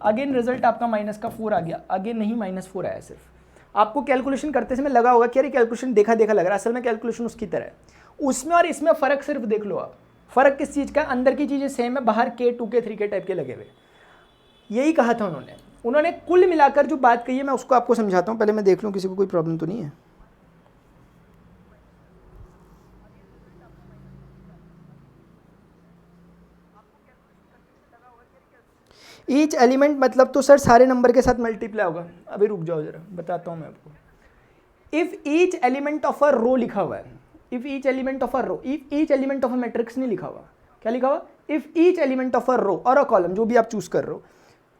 अगेन रिजल्ट आपका माइनस का 4 आ गया। अगेन नहीं, -4 आया। सिर्फ आपको कैलकुलेशन करते समय लगा होगा कि अरे कैलकुलेशन देखा देखा लग रहा है, असल में कैलकुलेशन उसकी तरह है। उसमें और इसमें फ़र्क सिर्फ देख लो आप। फ़र्क किस चीज़ का, अंदर की चीज़ें सेम है, बाहर के 2K 3K टाइप के लगे हुए। यही कहा था उन्होंने कुल मिलाकर जो बात कही है मैं उसको आपको समझाता हूँ। पहले मैं देख लूँ किसी को कोई प्रॉब्लम तो नहीं है। ईच एलिमेंट मतलब तो सर सारे नंबर के साथ मल्टीप्लाई होगा। अभी रुक जाओ जरा, बताता हूँ मैं आपको। If each element of a row लिखा हुआ है, if each element of a row, if each element of a matrix नहीं लिखा हुआ। क्या लिखा हुआ, if each element of a row और अ कॉलम, जो भी आप चूज कर रहे हो,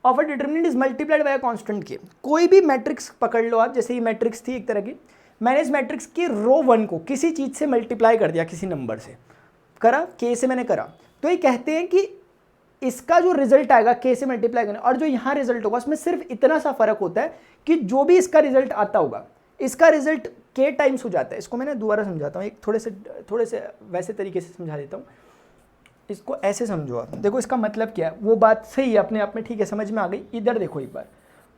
of a determinant is multiplied by a constant के। कोई भी मैट्रिक्स पकड़ लो आप, जैसे ये मैट्रिक्स थी एक तरह की, मैंने इस मैट्रिक्स की रो 1 को किसी चीज़ से मल्टीप्लाई कर दिया, किसी नंबर से करा, के से मैंने करा, तो ये कहते हैं कि इसका जो रिजल्ट आएगा के से मल्टीप्लाई करने और जो यहाँ रिजल्ट होगा उसमें सिर्फ इतना सा फर्क होता है कि जो भी इसका रिजल्ट आता होगा, इसका रिजल्ट के टाइम्स हो जाता है। इसको मैंने दोबारा समझाता हूँ, एक थोड़े से वैसे तरीके से समझा देता हूँ। इसको ऐसे समझो आप, देखो इसका मतलब क्या है, वो बात सही है अपने आप में, ठीक है, समझ में आ गई। इधर देखो एक बार,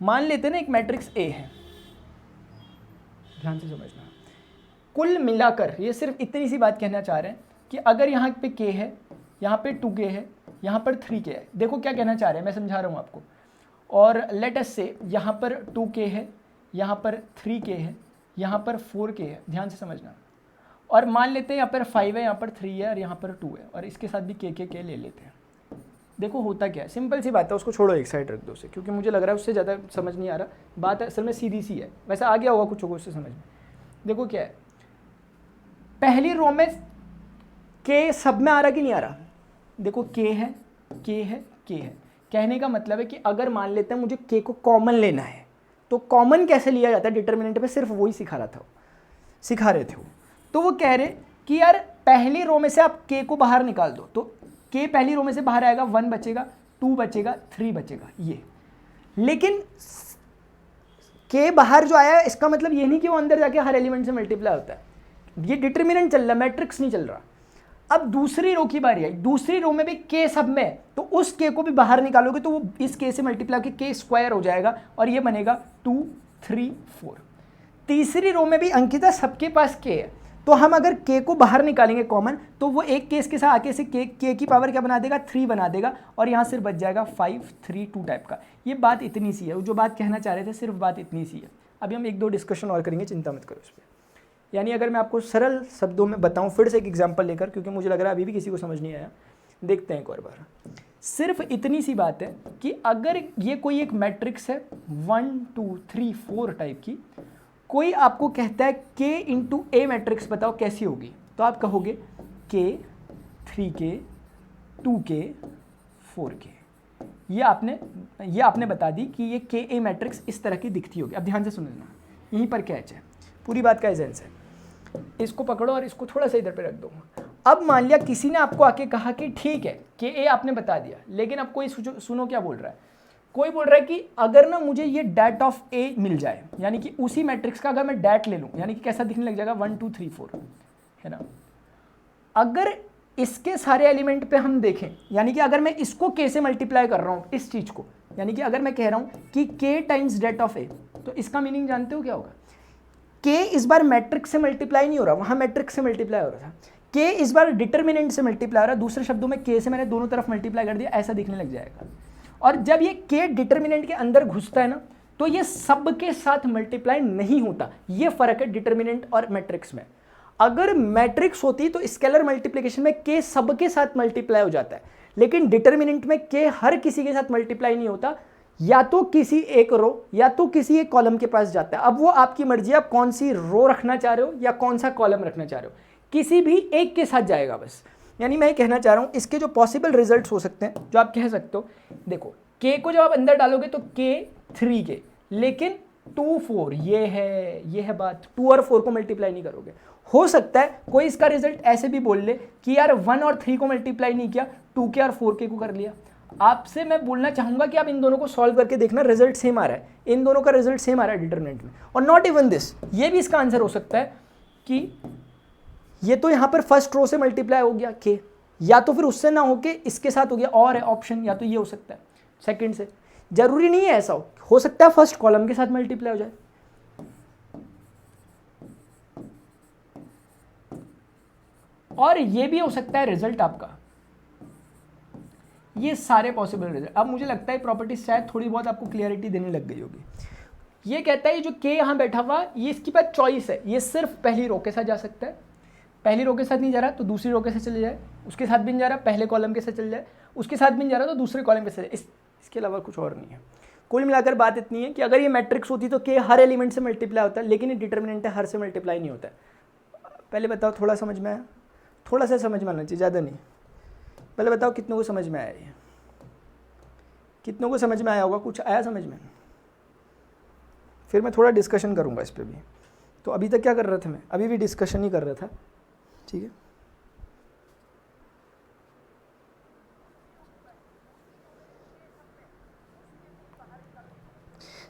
मान लेते हैं ना एक मैट्रिक्स ए है, ध्यान से समझना। कुल मिलाकर ये सिर्फ इतनी सी बात कहना चाह रहे हैं कि अगर यहाँ पे के है, यहाँ पे 2k है, यहाँ पर 3k है। देखो क्या कहना चाह रहे हैं, मैं समझा रहा हूँ आपको। और लेट अस से यहाँ पर 2k है, यहाँ पर 3k है, यहाँ पर 4k है, ध्यान से समझना। और मान लेते हैं यहाँ पर 5 है, यहाँ पर 3 है और यहाँ पर 2 है, और इसके साथ भी के ले लेते हैं। देखो होता क्या है, सिंपल सी बात है, उसको छोड़ो एक साइड रख दो उसे, क्योंकि मुझे लग रहा है उससे ज़्यादा समझ नहीं आ रहा। बात असल में सीधी सी है, वैसे आ गया होगा कुछ होगा उससे समझ में। देखो क्या है, पहली रो में के सब में आ रहा कि नहीं आ रहा, देखो के है, के है, के है। कहने का मतलब है कि अगर मान लेते हैं मुझे के को कॉमन लेना है, तो कॉमन कैसे लिया जाता है डिटरमिनेंट पे, सिर्फ वही सिखा रहे थे वो। तो वो कह रहे कि यार पहली रो में से आप के को बाहर निकाल दो, तो के पहली रो में से बाहर आएगा, 1 बचेगा, 2 बचेगा, 3 बचेगा, ये। लेकिन के बाहर जो आया है इसका मतलब ये नहीं कि वो अंदर जाके हर एलिमेंट से मल्टीप्लाई होता है। ये डिटरमिनेंट चल रहा है, मैट्रिक्स नहीं चल रहा। अब दूसरी रो की बारी आई, दूसरी रो में भी के सब में, तो उस के को भी बाहर निकालोगे तो वो इस के से मल्टीप्लाई होकर के स्क्वायर हो जाएगा और ये बनेगा 2 3 4। तीसरी रो में भी अंकिता सबके पास के है, तो हम अगर के को बाहर निकालेंगे कॉमन, तो वो एक केस के साथ आके से के की पावर क्या बना देगा, 3 बना देगा, और यहाँ सिर्फ बच जाएगा 5 3 2 टाइप का। ये बात इतनी सी है, जो बात कहना चाह रहे थे सिर्फ बात इतनी सी है। अभी हम 1-2 डिस्कशन और करेंगे, चिंता मत करो उस पर। यानी अगर मैं आपको सरल शब्दों में बताऊं फिर से एक एग्जांपल लेकर, क्योंकि मुझे लग रहा है अभी भी किसी को समझ नहीं आया, देखते हैं एक और बार। सिर्फ इतनी सी बात है कि अगर ये कोई एक मैट्रिक्स है 1 2 3 4 टाइप की, कोई आपको कहता है के इंटू ए मैट्रिक्स बताओ कैसी होगी, तो आप कहोगे के 3k 2k 4k। ये आपने बता दी कि ये के ए मैट्रिक्स इस तरह की दिखती होगी। अब ध्यान से सुनना, यहीं पर कैच है, पूरी बात का एसेंस है। इसको पकड़ो और इसको थोड़ा सा इधर पे रख दो। अब मान लिया किसी ने आपको आके कहा कि ठीक है कि ए आपने बता दिया, लेकिन अब कोई सुनो क्या बोल रहा है, कोई बोल रहा है कि अगर ना मुझे ये डैट ऑफ ए मिल जाए, यानी कि उसी मैट्रिक्स का अगर मैं डैट ले लूँ, यानी कि कैसा दिखने लग जाएगा 1 2 3 4, है ना। अगर इसके सारे एलिमेंट पे हम देखें, यानी कि अगर मैं इसको के से मल्टीप्लाई कर रहा हूँ इस चीज़ को, यानी कि अगर मैं कह रहा हूँ कि के टाइम्स डैट ऑफ ए, तो इसका मीनिंग जानते हो क्या होगा, k इस बार मैट्रिक्स से मल्टीप्लाई नहीं हो रहा, वहां मैट्रिक्स से मल्टीप्लाई हो रहा था। k इस बार डिटर्मिनेंट से मल्टीप्लाई हो रहा है, दूसरे शब्दों में k से मैंने दोनों तरफ मल्टीप्लाई कर दिया, ऐसा दिखने लग जाएगा। और जब ये k डिटर्मिनेंट के अंदर घुसता है ना, तो ये सब के साथ मल्टीप्लाई नहीं होता। ये फर्क है डिटर्मिनेंट और मैट्रिक्स में। अगर मैट्रिक्स होती तो स्केलर मल्टीप्लिकेशन में k सब के साथ मल्टीप्लाई हो जाता है, लेकिन डिटर्मिनेंट में k हर किसी के साथ मल्टीप्लाई नहीं होता, या तो किसी एक रो या तो किसी एक कॉलम के पास जाता है। अब वो आपकी मर्जी है, आप कौन सी रो रखना चाह रहे हो या कौन सा कॉलम रखना चाह रहे हो, किसी भी एक के साथ जाएगा बस। यानी मैं कहना चाह रहा हूं इसके जो पॉसिबल रिजल्ट्स हो सकते हैं, जो आप कह सकते हो, देखो k को जब आप अंदर डालोगे तो k 3k, लेकिन 2 4 ये है बात, 2 और 4 को मल्टीप्लाई नहीं करोगे। हो सकता है कोई इसका रिजल्ट ऐसे भी बोल ले कि यार 1 और 3 को मल्टीप्लाई नहीं किया, 2k और 4k को कर लिया। आपसे मैं बोलना चाहूंगा कि आप इन दोनों को सॉल्व करके देखना, रिजल्ट सेम आ रहा है, इन दोनों का रिजल्ट सेम आ रहा है डिटरमिनेंट में। और नॉट इवन दिस, ये भी इसका आंसर हो सकता है कि ये तो यहाँ पर फर्स्ट रो से मल्टीप्लाई हो गया k, या तो फिर उससे ना होके इसके साथ हो गया, और है ऑप्शन, या तो ये हो सकता है सेकंड से। जरूरी नहीं है ऐसा हो सकता है फर्स्ट कॉलम के साथ मल्टीप्लाई हो जाए। और ये भी हो सकता है रिजल्ट आपका। ये सारे पॉसिबल रिजल्ट। अब मुझे लगता है प्रॉपर्टी शायद थोड़ी बहुत आपको क्लियरिटी देने लग गई होगी। ये कहता है जो k यहाँ बैठा हुआ, ये इसकी पास चॉइस है, ये सिर्फ पहली रो के साथ जा सकता है, पहली रो के साथ नहीं जा रहा तो दूसरी रो के साथ चले जाए, उसके साथ भी नहीं जा रहा पहले कॉलम के साथ चले जाए, उसके साथ भी नहीं जा रहा तो दूसरे कॉलम के साथ जाए। इसके अलावा कुछ और नहीं है। कुल मिलाकर बात इतनी है कि अगर ये मैट्रिक्स होती तो k हर एलिमेंट से मल्टीप्लाई होता है, लेकिन ये डिटर्मिनेंट है, हर से मल्टीप्लाई नहीं होता है। पहले बताओ थोड़ा समझ में आया? थोड़ा सा समझ में आना चाहिए, ज़्यादा नहीं। पहले बताओ कितनों को समझ में आया? ये कितनों को समझ में आया होगा? कुछ आया समझ में? फिर मैं थोड़ा डिस्कशन करूँगा इस पर भी। तो अभी तक क्या कर रहा था मैं? अभी भी डिस्कशन ही कर रहा था, ठीक है।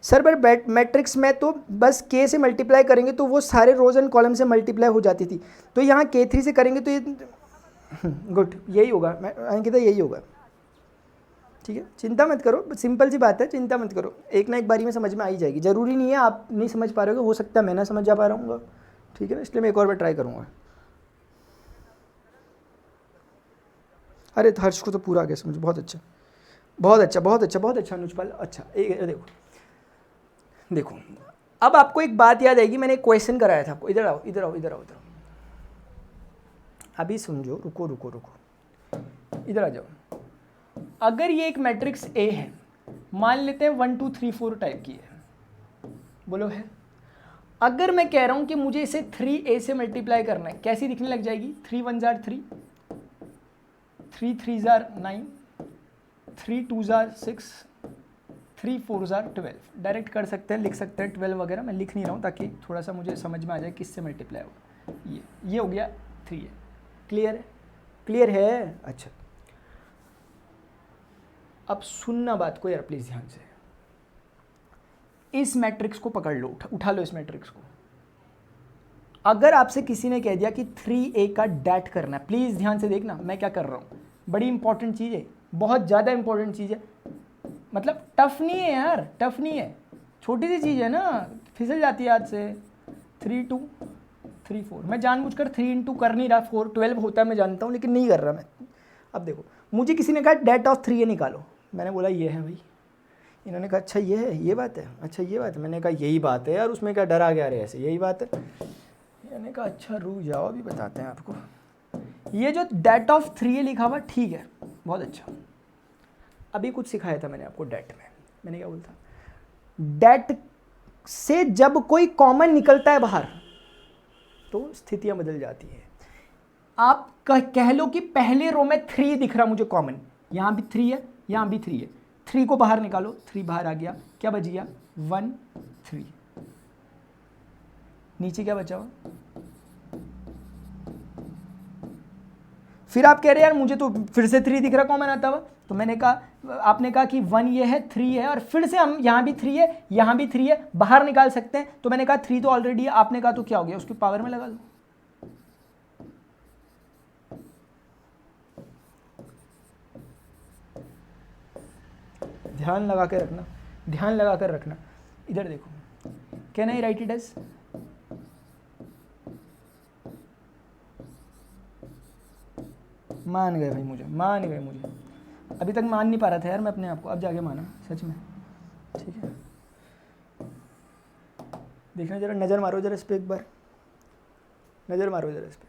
सर पर मैट्रिक्स में तो बस k से मल्टीप्लाई करेंगे तो वो सारे रोज एंड कॉलम से मल्टीप्लाई हो जाती थी, तो यहाँ k3 से करेंगे तो ये गुड यही होगा, मैं अंकिता यही होगा, ठीक है। चिंता मत करो, सिंपल सी बात है, चिंता मत करो, एक ना एक बारी में समझ में आ ही जाएगी। ज़रूरी नहीं है आप नहीं समझ पा रहे हो सकता है मैं ना समझ जा पा रहा हूँ, ठीक है ना, इसलिए मैं एक और बार ट्राई करूँगा। अरे हर्ष को तो पूरा आ गया समझ, बहुत अच्छा बहुत अच्छा बहुत अच्छा बहुत अच्छा अनुजपाल, अच्छा देखो अब आपको एक बात याद आएगी, मैंने एक क्वेश्चन कराया था आपको। इधर आओ इधर आओ इधर आओ इधर, अभी समझो, रुको रुको रुको, इधर आ जाओ। अगर ये एक मैट्रिक्स A है, मान लेते हैं 1 2 3 4 टाइप की है, बोलो है। अगर मैं कह रहा हूं कि मुझे इसे 3A से मल्टीप्लाई करना है, कैसी दिखने लग जाएगी? 3 1 जार 3, 3 3 जार 9, 3 2 जार 6, 3 4 जार 12। डायरेक्ट कर सकते हैं, लिख सकते हैं 12 वगैरह, मैं लिख नहीं रहा हूँ ताकि थोड़ा सा मुझे समझ में आ जाए किससे मल्टीप्लाई होगा। ये हो गया 3 है। क्लियर है? क्लियर है? अच्छा अब सुनना बात को यार प्लीज ध्यान से। इस मैट्रिक्स को पकड़ लो, उठा लो इस मैट्रिक्स को। अगर आपसे किसी ने कह दिया कि 3A का डैट करना है, प्लीज ध्यान से देखना मैं क्या कर रहा हूं, बड़ी इंपॉर्टेंट चीज है, बहुत ज्यादा इंपॉर्टेंट चीज है। मतलब टफ नहीं है यार, टफ नहीं है, छोटी सी चीज है ना, फिसल जाती है हाथ से। 3 2 3 4, मैं जानबूझकर 3 इंटू कर नहीं रहा, 4 12 होता है मैं जानता हूँ, लेकिन नहीं कर रहा मैं। अब देखो मुझे किसी ने कहा डैट ऑफ 3A निकालो, मैंने बोला ये है भाई, इन्होंने कहा अच्छा ये है, ये बात है, अच्छा ये बात है, मैंने कहा यही बात है यार, उसमें क्या डर आ गया? अरे ऐसे यही बात है। मैंने कहा अच्छा रुक जाओ अभी बताते हैं आपको। ये जो डैट ऑफ 3A लिखा हुआ ठीक है, बहुत अच्छा। अभी कुछ सिखाया था मैंने आपको डैट में, मैंने क्या बोलता, डैट से जब कोई कॉमन निकलता है बाहर तो स्थितियां बदल जाती है। आप कह लो कि पहले रो में 3 दिख रहा मुझे कॉमन, यहां भी 3 है, यहां भी 3 है, 3 को बाहर निकालो, 3 बाहर आ गया, क्या बच गया? 1 3। नीचे क्या बचा हुआ? फिर आप कह रहे यार मुझे तो फिर से 3 दिख रहा कॉमन आता हुआ, तो मैंने कहा, आपने कहा कि 1 ये है, 3 है, और फिर से हम यहां भी 3 है, यहां भी 3 है, बाहर निकाल सकते हैं। तो मैंने कहा 3 तो ऑलरेडी है, आपने कहा तो क्या हो गया, उसकी पावर में लगा दो। ध्यान लगा के रखना, ध्यान लगा कर रखना। इधर देखो, can I write it as मान गए भाई, मुझे मान गए। मुझे अभी तक मान नहीं पा रहा था यार मैं अपने आप को, अब जाके माना सच में। ठीक है, देखना जरा, नज़र मारो जरा इस पर एक बार, नज़र मारो जरा इस पर।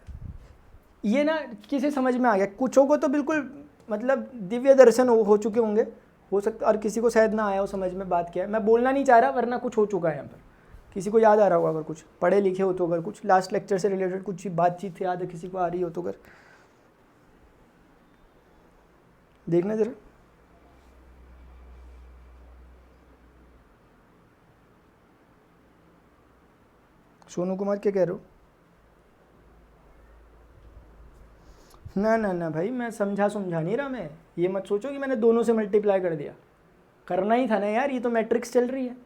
ये ना किसे समझ में आ गया, कुछों को तो बिल्कुल मतलब दिव्य दर्शन हो चुके होंगे, हो सकता, और किसी को शायद ना आया हो समझ में बात क्या है। मैं बोलना नहीं चाह रहा वरना कुछ हो चुका है यहाँ पर। किसी को याद आ रहा होगा, अगर कुछ पढ़े लिखे हो तो, अगर कुछ लास्ट लेक्चर से रिलेटेड कुछ बातचीत याद है किसी को आ रही हो तो, अगर देखना जरा। सोनू कुमार क्या कह रहे हो? ना ना ना भाई, मैं समझा नहीं रहा। मैं ये मत सोचो कि मैंने दोनों से मल्टीप्लाई कर दिया, करना ही था ना यार, ये तो मैट्रिक्स चल रही है।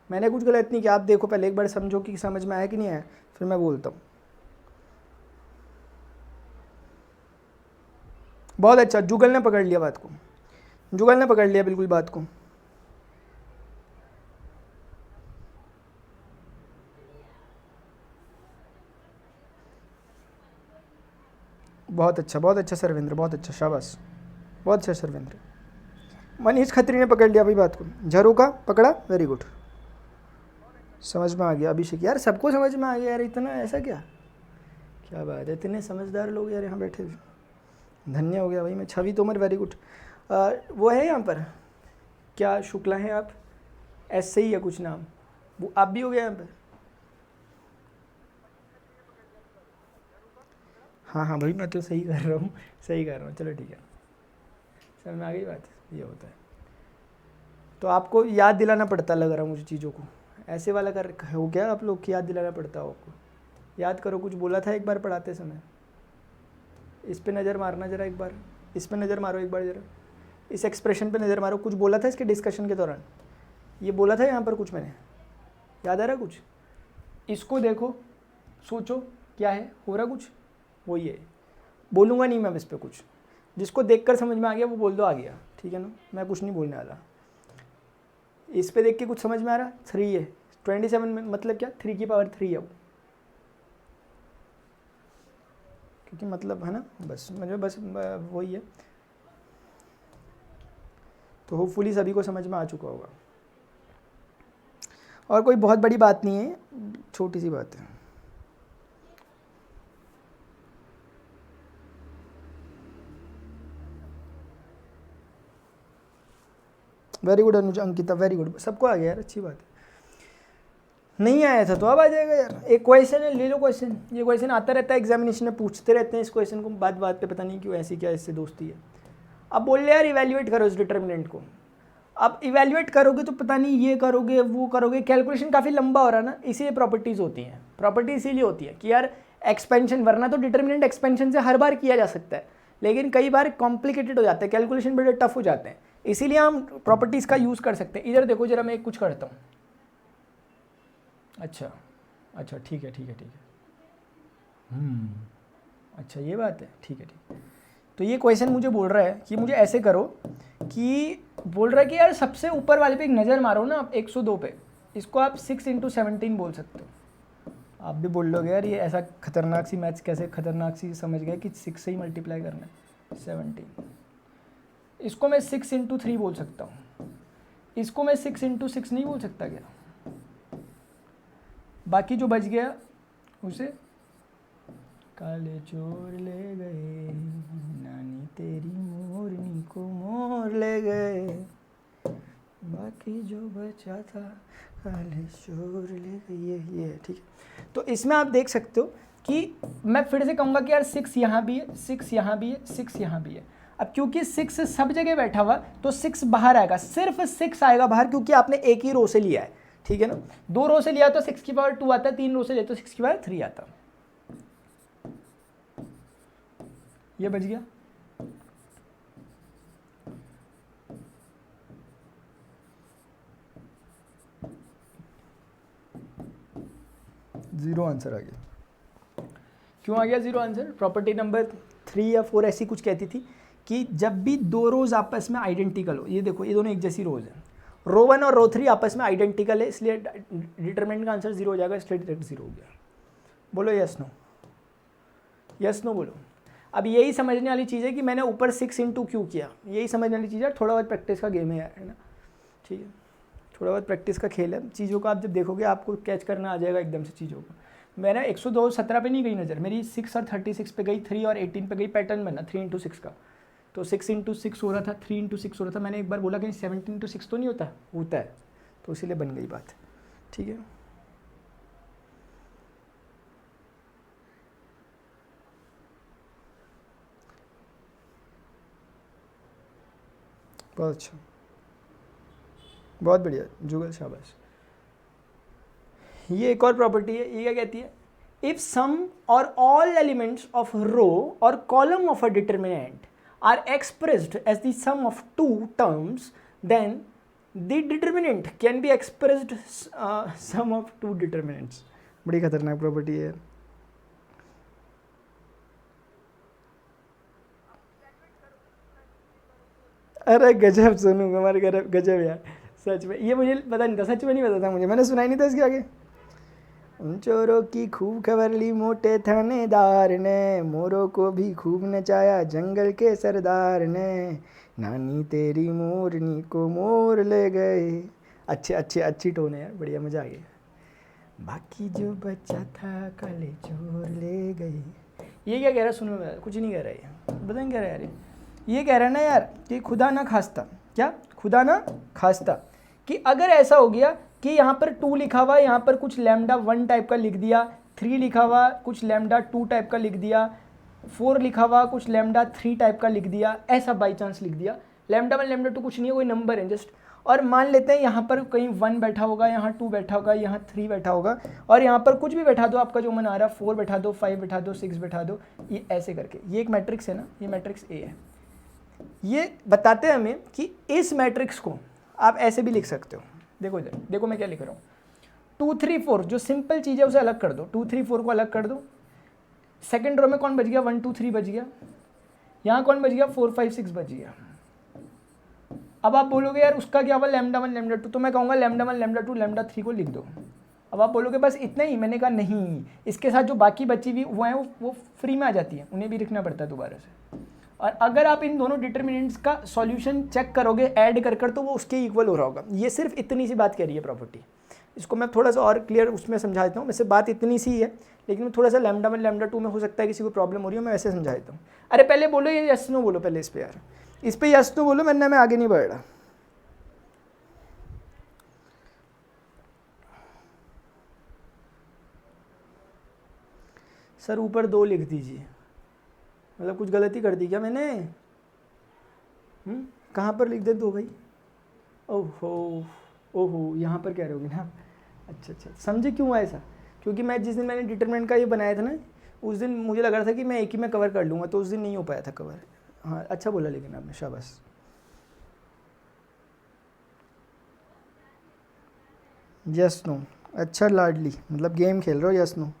मैंने कुछ गलत नहीं किया, आप देखो पहले एक बार समझो कि समझ में आया कि नहीं आया, फिर मैं बोलता हूँ। बहुत अच्छा, जुगल ने पकड़ लिया बात को, जुगल ने पकड़ लिया बिल्कुल बात को। बहुत अच्छा सर्वेंद्र, बहुत अच्छा, शाबाश, बहुत अच्छा सर्वेंद्र। मनीष खत्री ने पकड़ लिया भाई बात को, झरू का पकड़ा, वेरी गुड, समझ में आ गया। अभिषेक, यार सबको समझ में आ गया यार, इतना ऐसा क्या, क्या बात है, इतने समझदार लोग यार यहाँ बैठे, धन्य हो गया भाई मैं। छवि तोमर, वेरी गुड। वो है यहाँ पर, क्या शुक्ला हैं आप, ऐसे ही है कुछ नाम, वो आप भी हो गया यहाँ पर। हाँ हाँ भाई, मैं तो सही कर रहा हूँ, सही कर रहा हूँ, चलो ठीक है, समझ में आ गई बात, ये होता है। तो आपको याद दिलाना पड़ता लग रहा है मुझे चीज़ों को, ऐसे वाला कर हो गया आप लोग की, याद दिलाना पड़ता हो आपको। याद करो, कुछ बोला था एक बार पढ़ाते समय, इस पे नज़र मारना जरा एक बार, इस पे नज़र मारो एक बार जरा, इस एक्सप्रेशन पे नज़र मारो, कुछ बोला था इसके डिस्कशन के दौरान, ये बोला था यहाँ पर कुछ मैंने, याद आ रहा कुछ? इसको देखो, सोचो क्या है, हो रहा कुछ, वही है। बोलूँगा नहीं मैं इस पर कुछ, जिसको देखकर समझ में आ गया वो बोल दो आ गया, ठीक है ना, मैं कुछ नहीं बोलने वाला। इस पे देख के कुछ समझ में आ रहा, 3 है 27 में, मतलब क्या 3 की पावर 3 है वो, क्योंकि मतलब है ना, बस मुझे बस वही है। तो होपफुली सभी को समझ में आ चुका होगा, और कोई बहुत बड़ी बात नहीं है, छोटी सी बात है। वेरी गुड अनुज, अंकिता वेरी गुड, सबको आ गया यार, अच्छी बात है। नहीं आया था तो अब आ जाएगा यार। एक क्वेश्चन है, ले लो क्वेश्चन, ये क्वेश्चन आता रहता है एग्जामिनेशन में, पूछते रहते हैं इस क्वेश्चन को बात बात पे, पता नहीं क्यों ऐसी क्या इससे दोस्ती है। अब बोल रहे यार इवैल्यूएट करो इस डिटर्मिनेंट को, अब इवैल्यूएट करोगे तो पता नहीं ये करोगे वो करोगे, कैलकुलेशन काफ़ी लंबा हो रहा है ना, इसीलिए प्रॉपर्टीज़ होती हैं। प्रॉपर्टी इसीलिए होती है कि यार एक्सपेंशन, वरना तो डिटर्मिनेंट एक्सपेंशन से हर बार किया जा सकता है, लेकिन कई बार कॉम्प्लिकेटेड हो जाता है, कैलकुलेशन बड़े टफ हो जाते हैं, इसीलिए हम प्रॉपर्टीज़ का यूज़ कर सकते हैं। इधर देखो जरा, मैं कुछ करता हूँ। अच्छा अच्छा, ठीक है ठीक है ठीक है, अच्छा ये बात है, ठीक है ठीक है। तो ये क्वेश्चन मुझे बोल रहा है कि मुझे ऐसे करो, कि बोल रहा है कि यार सबसे ऊपर वाले पे एक नज़र मारो ना आप, 102 पे, इसको आप 6 × 17 बोल सकते हो। आप भी बोल लोगे यार ये ऐसा खतरनाक सी मैथ्स कैसे, खतरनाक सी समझ गए कि 6 से ही मल्टीप्लाई करना है 17। इसको मैं 6 × 3 बोल सकता हूँ, इसको मैं 6 × 6 नहीं बोल सकता क्या? बाकी जो बच गया उसे, काले चोर ले गए नानी तेरी मोरनी को मोर ले गए, बाकी जो बचा था काले चोर ले गए, ये ठीक है। तो इसमें आप देख सकते हो कि मैं फिर से कहूँगा कि यार 6 यहाँ भी है, 6 यहाँ भी है, 6 यहाँ भी है। अब क्योंकि 6 सब जगह बैठा हुआ तो 6 बाहर आएगा, सिर्फ 6 आएगा बाहर, क्योंकि आपने एक ही रो से लिया है, ठीक है ना। 2 रो से लिया तो 6 की पावर 2 आता है, 3 रो से लिया तो 6 की पावर 3 आता। ये बच गया। जीरो आंसर आ गया। क्यों आ गया जीरो आंसर? प्रॉपर्टी नंबर 3 या 4 ऐसी कुछ कहती थी कि जब भी 2 रोज आपस में आइडेंटिकल हो, ये देखो ये दोनों एक जैसी रोज है, रो 1 और रो 3 आपस में आइडेंटिकल है, इसलिए डिटरमिनेंट का आंसर 0 हो जाएगा, इसलिए डायरेक्ट 0 हो गया। बोलो यस नो, यस नो बोलो। अब यही समझने वाली चीज़ है कि मैंने ऊपर 6 इंटू क्यों किया, यही समझने वाली चीज़ है। थोड़ा बहुत प्रैक्टिस का गेम है यार, है ना, ठीक है, थोड़ा बहुत प्रैक्टिस का खेल है। चीज़ों को आप जब देखोगे आपको कैच करना आ जाएगा एकदम से चीज़ों को। मैंने 102.17 पे नहीं गई नज़र मेरी, 6 और 36 पे गई, 3 और 18 पे गई, पैटर्न बना 3 इंटू 6 का। तो 6 इंटू 6 हो रहा था, 3 इंटू 6 हो रहा था। मैंने एक बार बोला कहीं 17 इंटू 6 तो नहीं होता, होता है, तो इसीलिए बन गई बात, ठीक है। बहुत अच्छा, बहुत बढ़िया जुगल, शाबाश। ये एक और प्रॉपर्टी है, ये क्या कहती है, इफ सम और ऑल एलिमेंट्स ऑफ रो और column of a determinant are expressed as the sum of two terms then the determinant can be expressed sum of two determinants. बड़ी खतरनाक प्रॉपर्टी है। अरे गजब सोनू कुमार, गजब यार, सच में ये मुझे पता नहीं था, सच में नहीं पता था मुझे, मैंने सुना ही नहीं था इसके आगे। उन चोरों की खूब खबर ली मोटे थानेदार ने, मोरों को भी खूब नचाया जंगल के सरदार ने, नानी तेरी मोरनी को मोर ले गए। अच्छी टोन है यार, बढ़िया, मज़ा आ गया। बाकी जो बच्चा था काले चोर ले गए। ये क्या कह रहा है, सुनो, कुछ नहीं कह रहा है, बताएं क्या कह रहा है यार, ये कह रहा है ना यार कि खुदा ना खास्ता, क्या खुदा ना खास्ता, कि अगर ऐसा हो गया कि यहाँ पर 2 लिखा हुआ, यहाँ पर कुछ लैम्डा 1 टाइप का लिख दिया, 3 लिखा हुआ कुछ लैम्डा 2 टाइप का लिख दिया, 4 लिखा हुआ कुछ लैम्डा 3 टाइप का लिख दिया, ऐसा बाई चांस लिख दिया, लैम्डा 1 लैम्डा 2 कुछ नहीं है, कोई नंबर है जस्ट, और मान लेते हैं यहाँ पर कहीं 1 बैठा होगा, यहाँ 2 बैठा होगा, यहाँ 3 बैठा होगा, और यहाँ पर कुछ भी बैठा दो, आपका जो मन आ रहा है, 4 बैठा दो, 5 बैठा दो, 6 बैठा दो, ये ऐसे करके, ये एक मैट्रिक्स है ना, ये मैट्रिक्स ए है। ये बताते हैं हमें कि इस मैट्रिक्स को आप ऐसे भी लिख सकते हो। देखो इधर, देखो मैं क्या लिख रहा हूँ, 2 3 4 जो सिंपल चीज़ है उसे अलग कर दो, 2 3 4 को अलग कर दो। सेकंड रो में कौन बच गया, 1 2 3 बच गया, यहाँ कौन बच गया, 4 5 6 बच गया। अब आप बोलोगे यार उसका क्या हुआ, लैम्डा 1 लैम्डा 2, तो मैं कहूँगा लैम्डा 1 लैम्डा 2 लैम्डा 3 को लिख दो। अब आप बोलोगे बस इतना ही, मैंने कहा नहीं, इसके साथ जो बाकी बची हुई वो है वो फ्री में आ जाती है, उन्हें भी लिखना पड़ता है दोबारा से। और अगर आप इन दोनों डिटर्मिनेंट्स का सॉल्यूशन चेक करोगे ऐड कर तो वो उसके इक्वल हो रहा होगा। ये सिर्फ इतनी सी बात कह रही है प्रॉपर्टी। इसको मैं थोड़ा सा और क्लियर उसमें समझा देता हूँ। वैसे बात इतनी सी है, लेकिन थोड़ा सा लैम्डा 1 लैम्डा 2 में हो सकता है किसी को प्रॉब्लम हो रही हो, मैं वैसे समझा देता हूँ। अरे पहले बोलो ये यस नो बोलो, पहले इस पर यार, इस पर यस नो बोलो, मैं आगे नहीं बढ़ रहा। सर ऊपर 2 लिख दीजिए, मतलब कुछ गलती कर दी क्या मैंने? कहाँ पर लिख दे 2 भाई? ओहो यहाँ पर कह रहे होगे ना। अच्छा, समझे क्यों है ऐसा? क्योंकि मैं जिस दिन मैंने डिटरमिनेंट का ये बनाया था ना, उस दिन मुझे लग रहा था कि मैं एक ही में कवर कर लूँगा, तो उस दिन नहीं हो पाया था कवर। हाँ अच्छा बोला लेकिन आपने, शाबाश। यस नो, अच्छा लाडली, मतलब गेम खेल रहे हो, यस नो।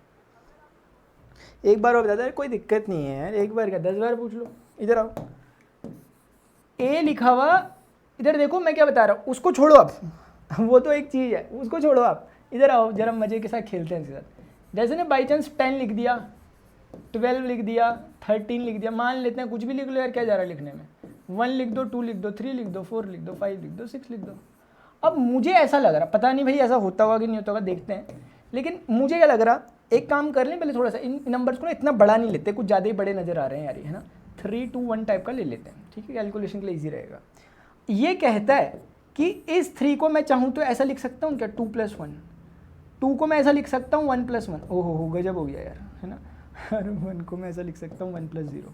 एक बार और बता दे, कोई दिक्कत नहीं है यार, एक बार क्या 10 बार पूछ लो। इधर आओ, ए लिखा हुआ, इधर देखो मैं क्या बता रहा हूँ, उसको छोड़ो अब वो तो एक चीज़ है, उसको छोड़ो आप, इधर आओ जरा मज़े के साथ खेलते हैं इसके साथ। जैसे ना बाई चांस 10 लिख दिया, 12 लिख दिया, 13 लिख दिया, मान लेते हैं कुछ भी लिख लो यार, क्या जा रहा है लिखने में, 1 लिख दो, 2 लिख दो, 3 लिख दो, 4 लिख दो, 5 लिख दो, 6 लिख दो। अब मुझे ऐसा लग रहा, पता नहीं भाई ऐसा होता होगा कि नहीं होता होगा, देखते हैं, लेकिन मुझे क्या लग रहा, एक काम कर लें पहले, थोड़ा सा इन नंबर्स को ना इतना बड़ा नहीं लेते, कुछ ज़्यादा ही बड़े नज़र आ रहे हैं यार, है ना, 3 2 1 टाइप का ले लेते हैं, ठीक है, कैलकुलेशन के लिए ईजी रहेगा। ये कहता है कि इस 3 को मैं चाहूँ तो ऐसा लिख सकता हूँ क्या, 2 + 1, 2 को मैं ऐसा लिख सकता हूँ 1 + 1, ओहो गजब हो गया यार, है ना। और 1 को मैं ऐसा लिख सकता हूँ 1 + 0।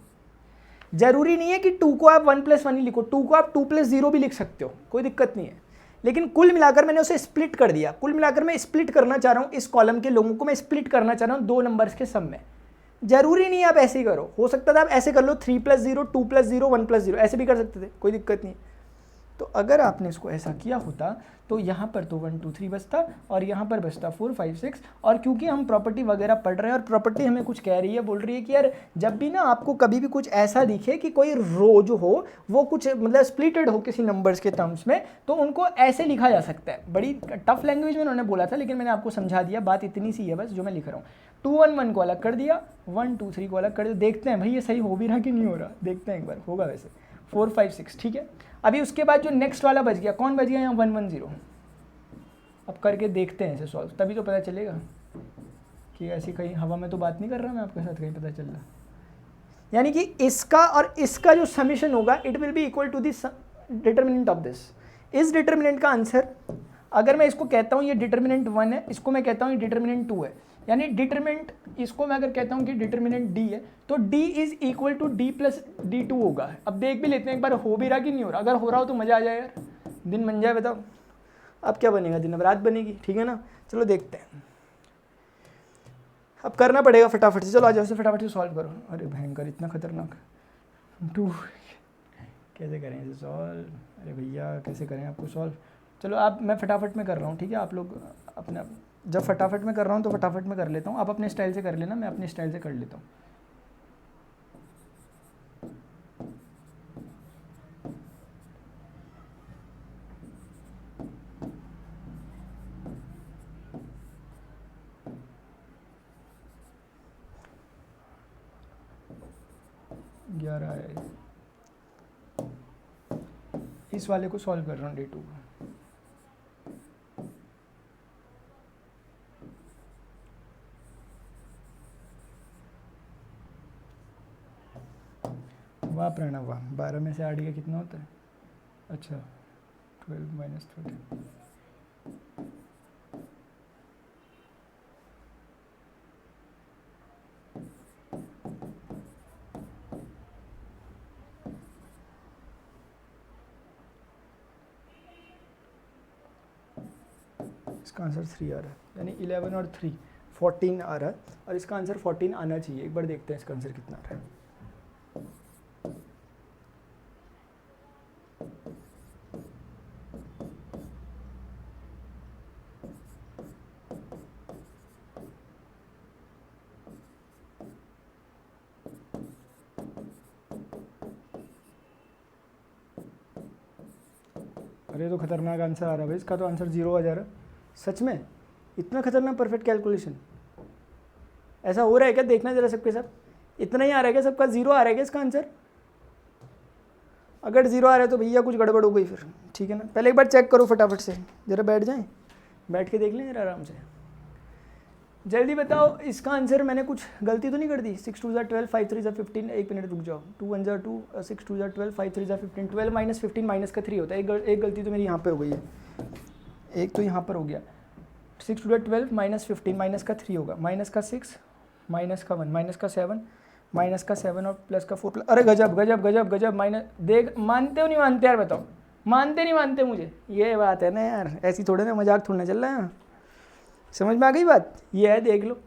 जरूरी नहीं है कि 2 को आप 1 + 1 ही लिखो, 2 को आप 2 + 0 भी लिख सकते हो, कोई दिक्कत नहीं है, लेकिन कुल मिलाकर मैंने उसे स्प्लिट कर दिया। कुल मिलाकर मैं स्प्लिट करना चाह रहा हूँ, इस कॉलम के लोगों को मैं स्प्लिट करना चाह रहा हूँ 2 नंबर्स के सम में। जरूरी नहीं है आप ऐसे ही करो, हो सकता था आप ऐसे कर लो 3 + 0 2 + 0 1 + 0, ऐसे भी कर सकते थे, कोई दिक्कत नहीं। तो अगर आपने इसको ऐसा किया होता तो यहाँ पर तो 1 2 3 बचता और यहाँ पर बचता 4 5 6। और क्योंकि हम प्रॉपर्टी वगैरह पढ़ रहे हैं और प्रॉपर्टी हमें कुछ कह रही है, बोल रही है कि यार जब भी ना आपको कभी भी कुछ ऐसा दिखे कि कोई रो जो हो वो कुछ मतलब स्प्लिटेड हो किसी नंबर्स के टर्म्स में, तो उनको ऐसे लिखा जा सकता है। बड़ी टफ लैंग्वेज में उन्होंने बोला था, लेकिन मैंने आपको समझा दिया, बात इतनी सी है बस जो मैं लिख रहा हूँ। 2 1 1 को अलग कर दिया, 1 2 3 को अलग कर दिया। देखते हैं भाई ये सही हो भी रहा कि नहीं हो रहा, देखते हैं एक बार, होगा वैसे 4 5 6, ठीक है। अभी उसके बाद जो नेक्स्ट वाला बच गया, कौन बच गया यहाँ 1 1 0। अब करके देखते हैं इसे सॉल्व, तभी तो पता चलेगा कि ऐसी कहीं हवा में तो बात नहीं कर रहा मैं आपके साथ, कहीं पता चल रहा। यानी कि इसका और इसका जो समीशन होगा it will be equal to this determinant of this. इस डिटर्मिनेंट का आंसर, अगर मैं इसको कहता हूँ ये डिटर्मिनेंट 1 है, इसको मैं कहता हूँ ये डिटर्मिनेंट 2 है, यानी डिटर्मिनेंट इसको मैं अगर कहता हूँ कि डिटर्मिनेंट डी है, तो D is equal to D plus D two होगा। अब देख भी लेते हैं एक बार हो भी रहा कि नहीं हो रहा। अगर हो रहा हो तो मज़ा आ जाए यार, दिन बन जाए। बताओ अब क्या बनेगा, दिन अब रात बनेगी, ठीक है ना। चलो देखते हैं, अब करना पड़ेगा फटाफट से। चलो आ जाओ, इसे फटाफट से सॉल्व करो। अरे भयंकर, इतना खतरनाक 2 कैसे करें इसे सॉल्व? अरे भैया कैसे करें आपको सॉल्व? चलो आप, मैं फटाफट में कर रहा हूँ, ठीक है। आप लोग अपना, जब फटाफट में कर रहा हूँ तो फटाफट में कर लेता हूँ, आप अपने स्टाइल से कर लेना, मैं अपने स्टाइल से कर लेता हूँ। इस वाले को सॉल्व कर रहा हूँ, D2 को। वाह प्रणव वाह, 12 में से 8 का कितना होता है? अच्छा 12 माइनस 13। इसका आंसर 3 आ रहा है, यानी 11 और 3 14 आ रहा है, और इसका आंसर 14 आना चाहिए। एक बार देखते हैं इसका आंसर कितना आ रहा है। अरे तो खतरनाक आंसर आ रहा है भाई, इसका तो आंसर 0 आ जा रहा है। सच में इतना खतरनाक परफेक्ट कैलकुलेशन ऐसा हो रहा है क्या? देखना जरा सबके साथ, इतना ही आ रहा है क्या सबका? 0 आ रहा है क्या इसका आंसर? अगर 0 आ रहा है तो भैया कुछ गड़बड़ हो गई फिर, ठीक है ना। पहले एक बार चेक करो फटाफट से, जरा बैठ जाएं, बैठ के देख लें जरा आराम से। जल्दी बताओ इसका आंसर, मैंने कुछ गलती तो नहीं कर दी? 6 2 12 5 3 15। एक मिनट रुक जाओ, 2 1 2 6 2 12 5 3 15। 12 माइनस 15 माइनस का 3 होता है। एक गलती तो मेरी यहाँ पे हो गई है, एक तो यहाँ पर हो गया। 6 2 12 माइनस 15 माइनस का 3 होगा, माइनस का 6 माइनस का 1 माइनस का 7 माइनस का 7 और प्लस का 4 प्लस। अरे गजब गजब गजब गजब, माइनस देख, मानते हो नहीं मानते यार? बताओ मानते नहीं मानते? मुझे ये बात है ना यार, ऐसी थोड़े ना, मजाक थोड़ा ना चल रहा है। समझ में आ गई बात? ये है, देख लो,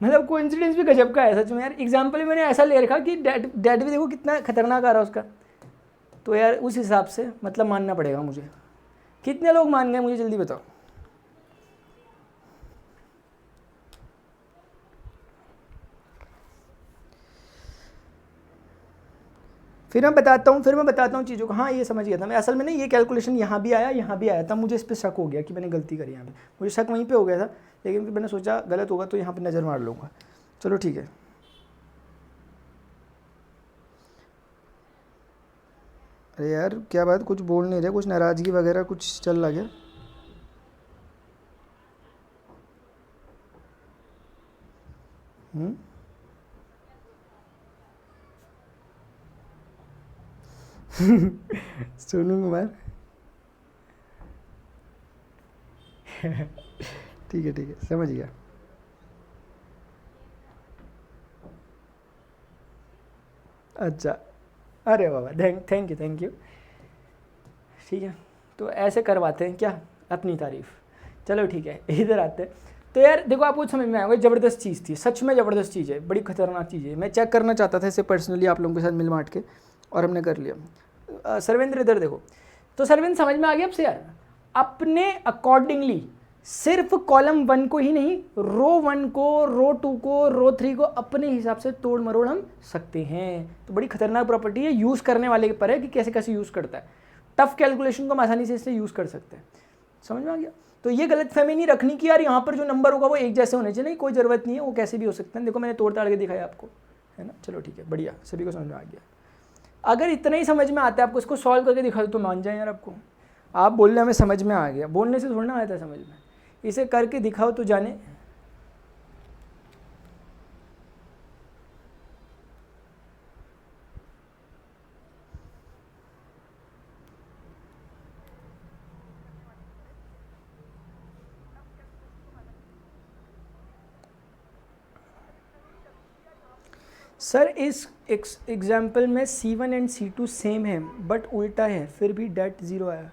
मतलब कोइंसिडेंस भी गजब का है सच में यार। एग्जाम्पल मैंने ऐसा ले रखा कि डैड भी देखो कितना खतरनाक आ रहा है उसका, तो यार उस हिसाब से मतलब मानना पड़ेगा मुझे। कितने लोग मान गए मुझे जल्दी बताओ? फिर मैं बताता हूँ चीज़ों को। हाँ ये समझ गया था मैं, असल में ना ये कैलकुलेशन यहाँ भी आया, तब मुझे इस पर शक हो गया कि मैंने गलती करी। यहाँ पे मुझे शक वहीं पे हो गया था, लेकिन फिर मैंने सोचा गलत होगा तो यहाँ पे नज़र मार लूँगा। चलो ठीक है। अरे यार क्या बात, कुछ बोल नहीं रहे, कुछ नाराज़गी वगैरह कुछ चल रहा क्या? सोनू कुमार ठीक है समझ गया। अच्छा, अरे बाबा थैंक यू। ठीक है, तो ऐसे करवाते हैं क्या अपनी तारीफ? चलो ठीक है, इधर आते हैं। तो यार देखो, आपको समझ में आएगा, ज़बरदस्त चीज़ थी, सच में ज़बरदस्त चीज़ है, बड़ी खतरनाक चीज़ है। मैं चेक करना चाहता था इसे पर्सनली आप लोगों के साथ मिल बांट के, और हमने कर लिया। सर्वेंद्र इधर देखो, तो सरविंद समझ में आ गया आपसे यार, अपने अकॉर्डिंगली सिर्फ कॉलम 1 को ही नहीं, रो 1 को, रो 2 को, रो 3 को अपने हिसाब से तोड़ मरोड़ हम सकते हैं। तो बड़ी खतरनाक प्रॉपर्टी है, यूज़ करने वाले के पर है कि कैसे कैसे यूज़ करता है। टफ कैलकुलेशन को हम आसानी से इससे यूज़ कर सकते हैं। समझ में आ गया? तो ये गलतफहमी नहीं रखनी कि यार यहाँ पर जो नंबर होगा वो एक जैसे होने चाहिए, नहीं, कोई ज़रूरत नहीं है, वो कैसे भी हो सकते हैं। देखो मैंने तोड़ ताड़ के दिखाया आपको, है ना। चलो ठीक है, बढ़िया, सभी को समझ में आ गया। अगर इतना ही समझ में आता है आपको, इसको सॉल्व करके दिखा दो तो मान जाए यार आपको। आप बोल रहे हमें समझ में आ गया, बोलने से थोड़ा आया था समझ में, इसे करके दिखाओ तो जाने। सर इस एग्जाम्पल में C1 एंड C2 सेम है बट उल्टा है, फिर भी डेट 0 आया।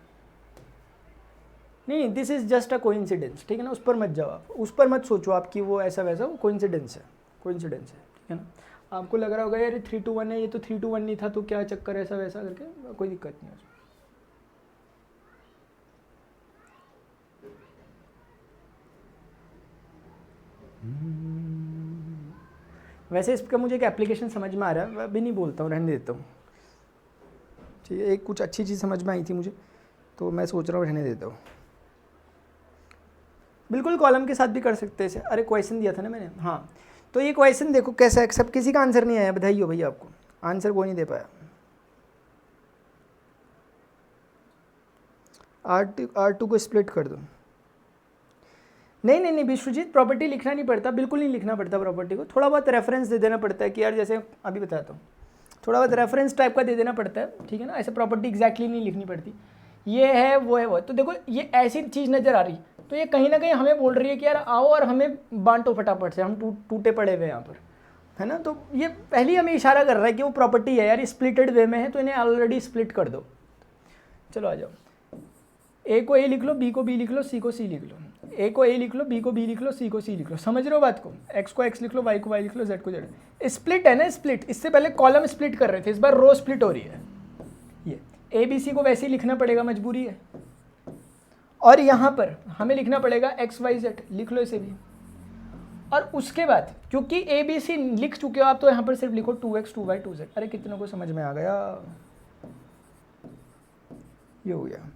नहीं, this is just a coincidence, ठीक है ना। उस पर मत जाओ आप, उस पर मत सोचो आप कि वो ऐसा वैसा, वो कोइंसिडेंस है, कोइंसिडेंस है, ठीक है ना। आपको लग रहा होगा यार 3 to 1 है, ये तो 3 to 1 नहीं था, तो क्या चक्कर ऐसा वैसा करके, कोई दिक्कत नहीं है उसमें। वैसे इसका मुझे एक एप्लीकेशन समझ में आ रहा है, अभी नहीं बोलता हूँ, रहने देता हूँ, ठीक है। एक कुछ अच्छी चीज़ समझ में आई थी मुझे, तो मैं सोच रहा हूँ रहने देता हूँ। बिल्कुल कॉलम के साथ भी कर सकते हैं इसे। अरे क्वेश्चन दिया था ना मैंने, हाँ। तो ये क्वेश्चन देखो कैसा है, सब किसी का आंसर नहीं आया, बधाई हो भैया आपको, आंसर कोई नहीं दे पाया। R2 को स्प्लिट कर दो। नहीं विश्वजीत, प्रॉपर्टी लिखना नहीं पड़ता, बिल्कुल नहीं लिखना पड़ता प्रॉपर्टी को। थोड़ा बहुत रेफरेंस दे देना पड़ता है कि यार जैसे अभी बताता हूँ, थोड़ा बहुत रेफरेंस टाइप का दे देना पड़ता है, ठीक है ना। ऐसे प्रॉपर्टी एग्जैक्टली नहीं लिखनी पड़ती, ये है वो है वो। तो देखो ये ऐसी चीज़ नज़र आ रही, तो ये कहीं ना कहीं हमें बोल रही है कि यार आओ और हमें बांटो फटाफट से, हम टूटे पड़े हुए यहाँ पर, है ना। तो ये पहले ही हमें इशारा कर रहा है कि वो प्रॉपर्टी है यार, स्प्लिटेड वे में है, तो इन्हें ऑलरेडी स्प्लिट कर दो। चलो आ जाओ, ए को ए लिख लो, बी को बी लिख लो, सी को सी लिख लो। ए को ए लिख लो, बी को बी लिख लो, सी को सी लिख लो। समझ रहे हो बात को? एक्स को एक्स लिख लो, वाई को वाई लिख लो, जेड को जेड। स्प्लिट है ना, स्प्लिट। इससे पहले कॉलम स्प्लिट कर रहे थे, इस बार रो स्प्लिट हो रही है। ये ए बी सी को वैसे ही लिखना पड़ेगा, मजबूरी है। और यहाँ पर हमें लिखना पड़ेगा एक्स वाई जेड, लिख लो इसे भी। और उसके बाद क्योंकि ए बी सी लिख चुके हो आप, तो यहाँ पर सिर्फ लिखो 2x 2y 2z। अरे कितनों को समझ में आ गया? ये हो गया।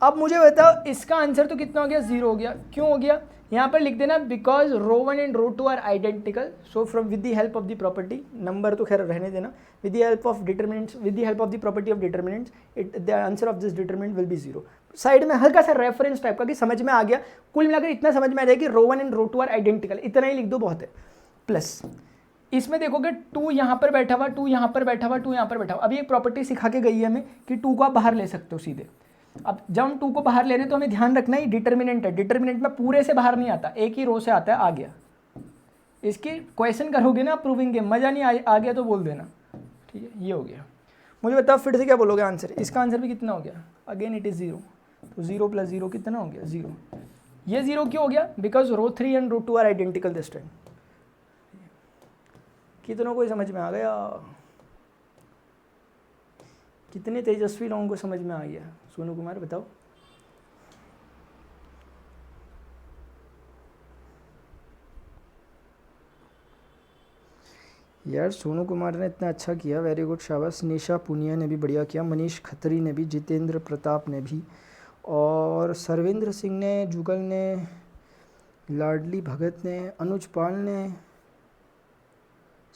अब मुझे बताओ इसका आंसर तो कितना हो गया? 0 हो गया। क्यों हो गया? यहाँ पर लिख देना because row 1 and row 2 are identical, so from with the help of the property, number तो खैर रहने देना, with the help of determinants, with the help of the property of determinants, the answer of this determinant will be 0। Side में हल्का सा reference type का कि समझ में आ गया। कुल मिलाकर इतना समझ में आ जाएगा कि row 1 and row 2 are identical, इतना ही लिख दो, बहुत है। प्लस इसमें देखोगे 2 यहाँ पर बैठा हुआ, 2 यहाँ पर बैठा हुआ, 2 यहाँ पर बैठा हुआ। अभी एक प्रॉपर्टी सिखा के गई है हमें कि 2 को आप बाहर ले सकते हो सीधे। अब जब हम 2 को बाहर ले रहे हैं तो हमें ध्यान रखना है डिटरमिनेंट है, डिटरमिनेंट में पूरे से बाहर नहीं आता, एक ही रो से आता है। आ गया, इसकी क्वेश्चन करोगे ना प्रूविंग गेम, मज़ा नहीं आ गया तो बोल देना, ठीक है। ये हो गया। मुझे बताओ फिर से क्या बोलोगे आंसर? इसका आंसर भी कितना हो गया? Again it is 0। तो 0 + 0 कितना हो गया? 0। ये 0 क्यों हो गया? Because row 3 and row 2 are identical this time. कितनों को समझ में आ गया? कितने तेजस्वी लोगों को समझ में आ गया? सोनू कुमार बताओ। यार सोनू कुमार ने इतना अच्छा किया, वेरी गुड, शाबाश। निशा पुनिया ने भी बढ़िया किया, मनीष खत्री ने भी, जितेंद्र प्रताप ने भी, और सरविंद्र सिंह ने, जुगल ने, लाडली भगत ने, अनुज पाल ने।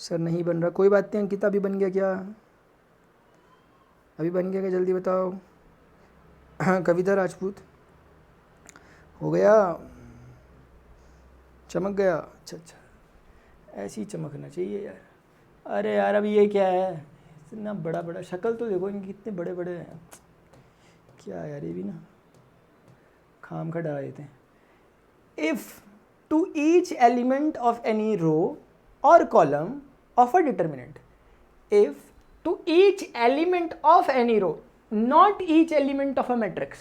सर नहीं बन रहा, कोई बात नहीं। अंकिता भी बन गया क्या? अभी बन गया क्या? जल्दी बताओ। हाँ, कविता राजपूत हो गया, चमक गया। अच्छा अच्छा, ऐसे ही चमकना चाहिए यार। अरे यार अब ये क्या है? इतना बड़ा बड़ा शक्ल तो देखो इनकी, कितने बड़े बड़े हैं। क्या यार, ये भी ना खाम खा डाल देते हैं। If to each element of any row or column of a determinant, if to each element of any row, not each element of a matrix,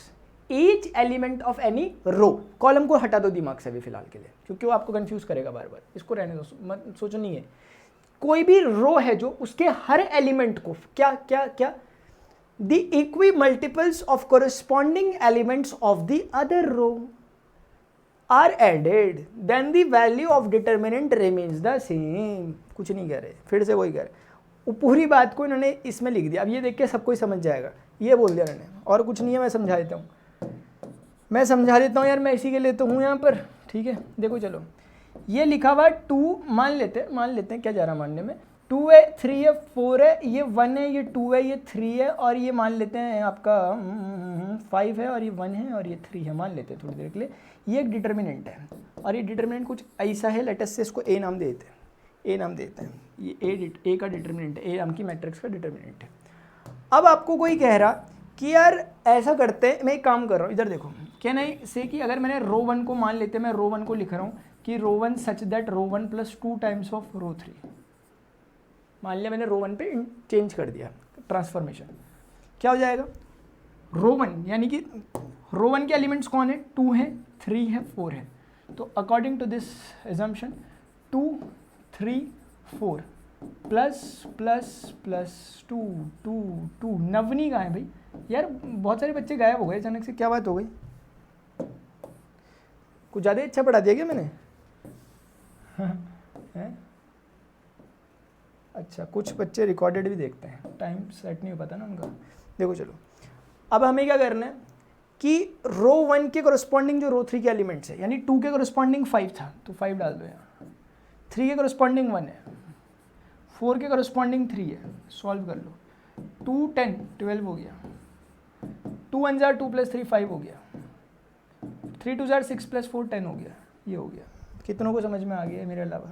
each element of any row, column को हटा दो दिमाग से भी फिलहाल के लिए, क्योंकि वो आपको कंफ्यूज करेगा बार बार, इसको रहने दो, मत सोचो। नहीं है, कोई भी रो है जो उसके हर एलिमेंट को क्या क्या क्या the equi multiples of corresponding elements of the other row are added, then the value of determinant remains the same। कुछ नहीं कह रहे, फिर से वही कह रहे, वो पूरी बात को इन्होंने इसमें लिख दिया। अब ये देख के सब कोई समझ जाएगा, ये बोल दिया इन्होंने, और कुछ नहीं है। मैं समझा देता हूँ यार, मैं इसी के लिए तो हूँ यहाँ पर, ठीक है। देखो चलो, ये लिखा हुआ 2 मान लेते हैं, क्या जा रहा मानने में, 2 है, 3 है, 4 है, ये 1 है, ये 2 है, ये 3 है, और ये मान लेते हैं आपका 5 है, और ये 1 है, और ये 3 है, मान लेते हैं थोड़ी देर के लिए। ये एक डिटर्मिनेंट है, और ये डिटर्मिनेंट कुछ ऐसा है, लेट अस से इसको ए नाम देते हैं, ये ए का डिटर्मिनेंट है, ए नाम की मैट्रिक्स का डिटर्मिनेंट है। अब आपको कोई कह रहा कि यार ऐसा करते हैं, मैं एक काम कर रहा हूँ, इधर देखो, क्या नहीं से कि अगर मैंने रो 1 को मान लेते हैं, मैं रो 1 को लिख रहा हूँ कि row 1 such that row 1 plus 2 times of row 3, मान लिया मैंने रो 1 पे चेंज कर दिया ट्रांसफॉर्मेशन, क्या हो जाएगा, रो 1 यानी कि रो 1 के एलिमेंट्स कौन है, 2 है, 3 है, 4 है। तो according to this assumption 2 3 4 plus plus plus 2 2 2, Navni कहाँ है भाई यार, बहुत सारे बच्चे गायब हो गए अचानक से, क्या बात हो गई, कुछ ज़्यादा अच्छा पढ़ा दिया क्या मैंने? अच्छा, कुछ बच्चे रिकॉर्डेड भी देखते हैं, टाइम सेट नहीं हो पाता ना उनका। देखो चलो, अब हमें क्या करना है कि रो 1 के कोरस्पॉन्डिंग जो रो 3 के एलिमेंट्स है, यानी 2 के कोरस्पॉन्डिंग 5 था तो 5 डाल दो यहाँ, 3 के कोरस्पॉन्डिंग 1 है, 4 के कोरस्पॉन्डिंग 3 है, सॉल्व कर लो, 2 10 12 हो गया, 2 1 जार 2 प्लस 3 5 हो गया, 3 2 जार 6 प्लस 4 10 हो गया, ये हो गया। कितनों को समझ में आ गया है मेरे अलावा?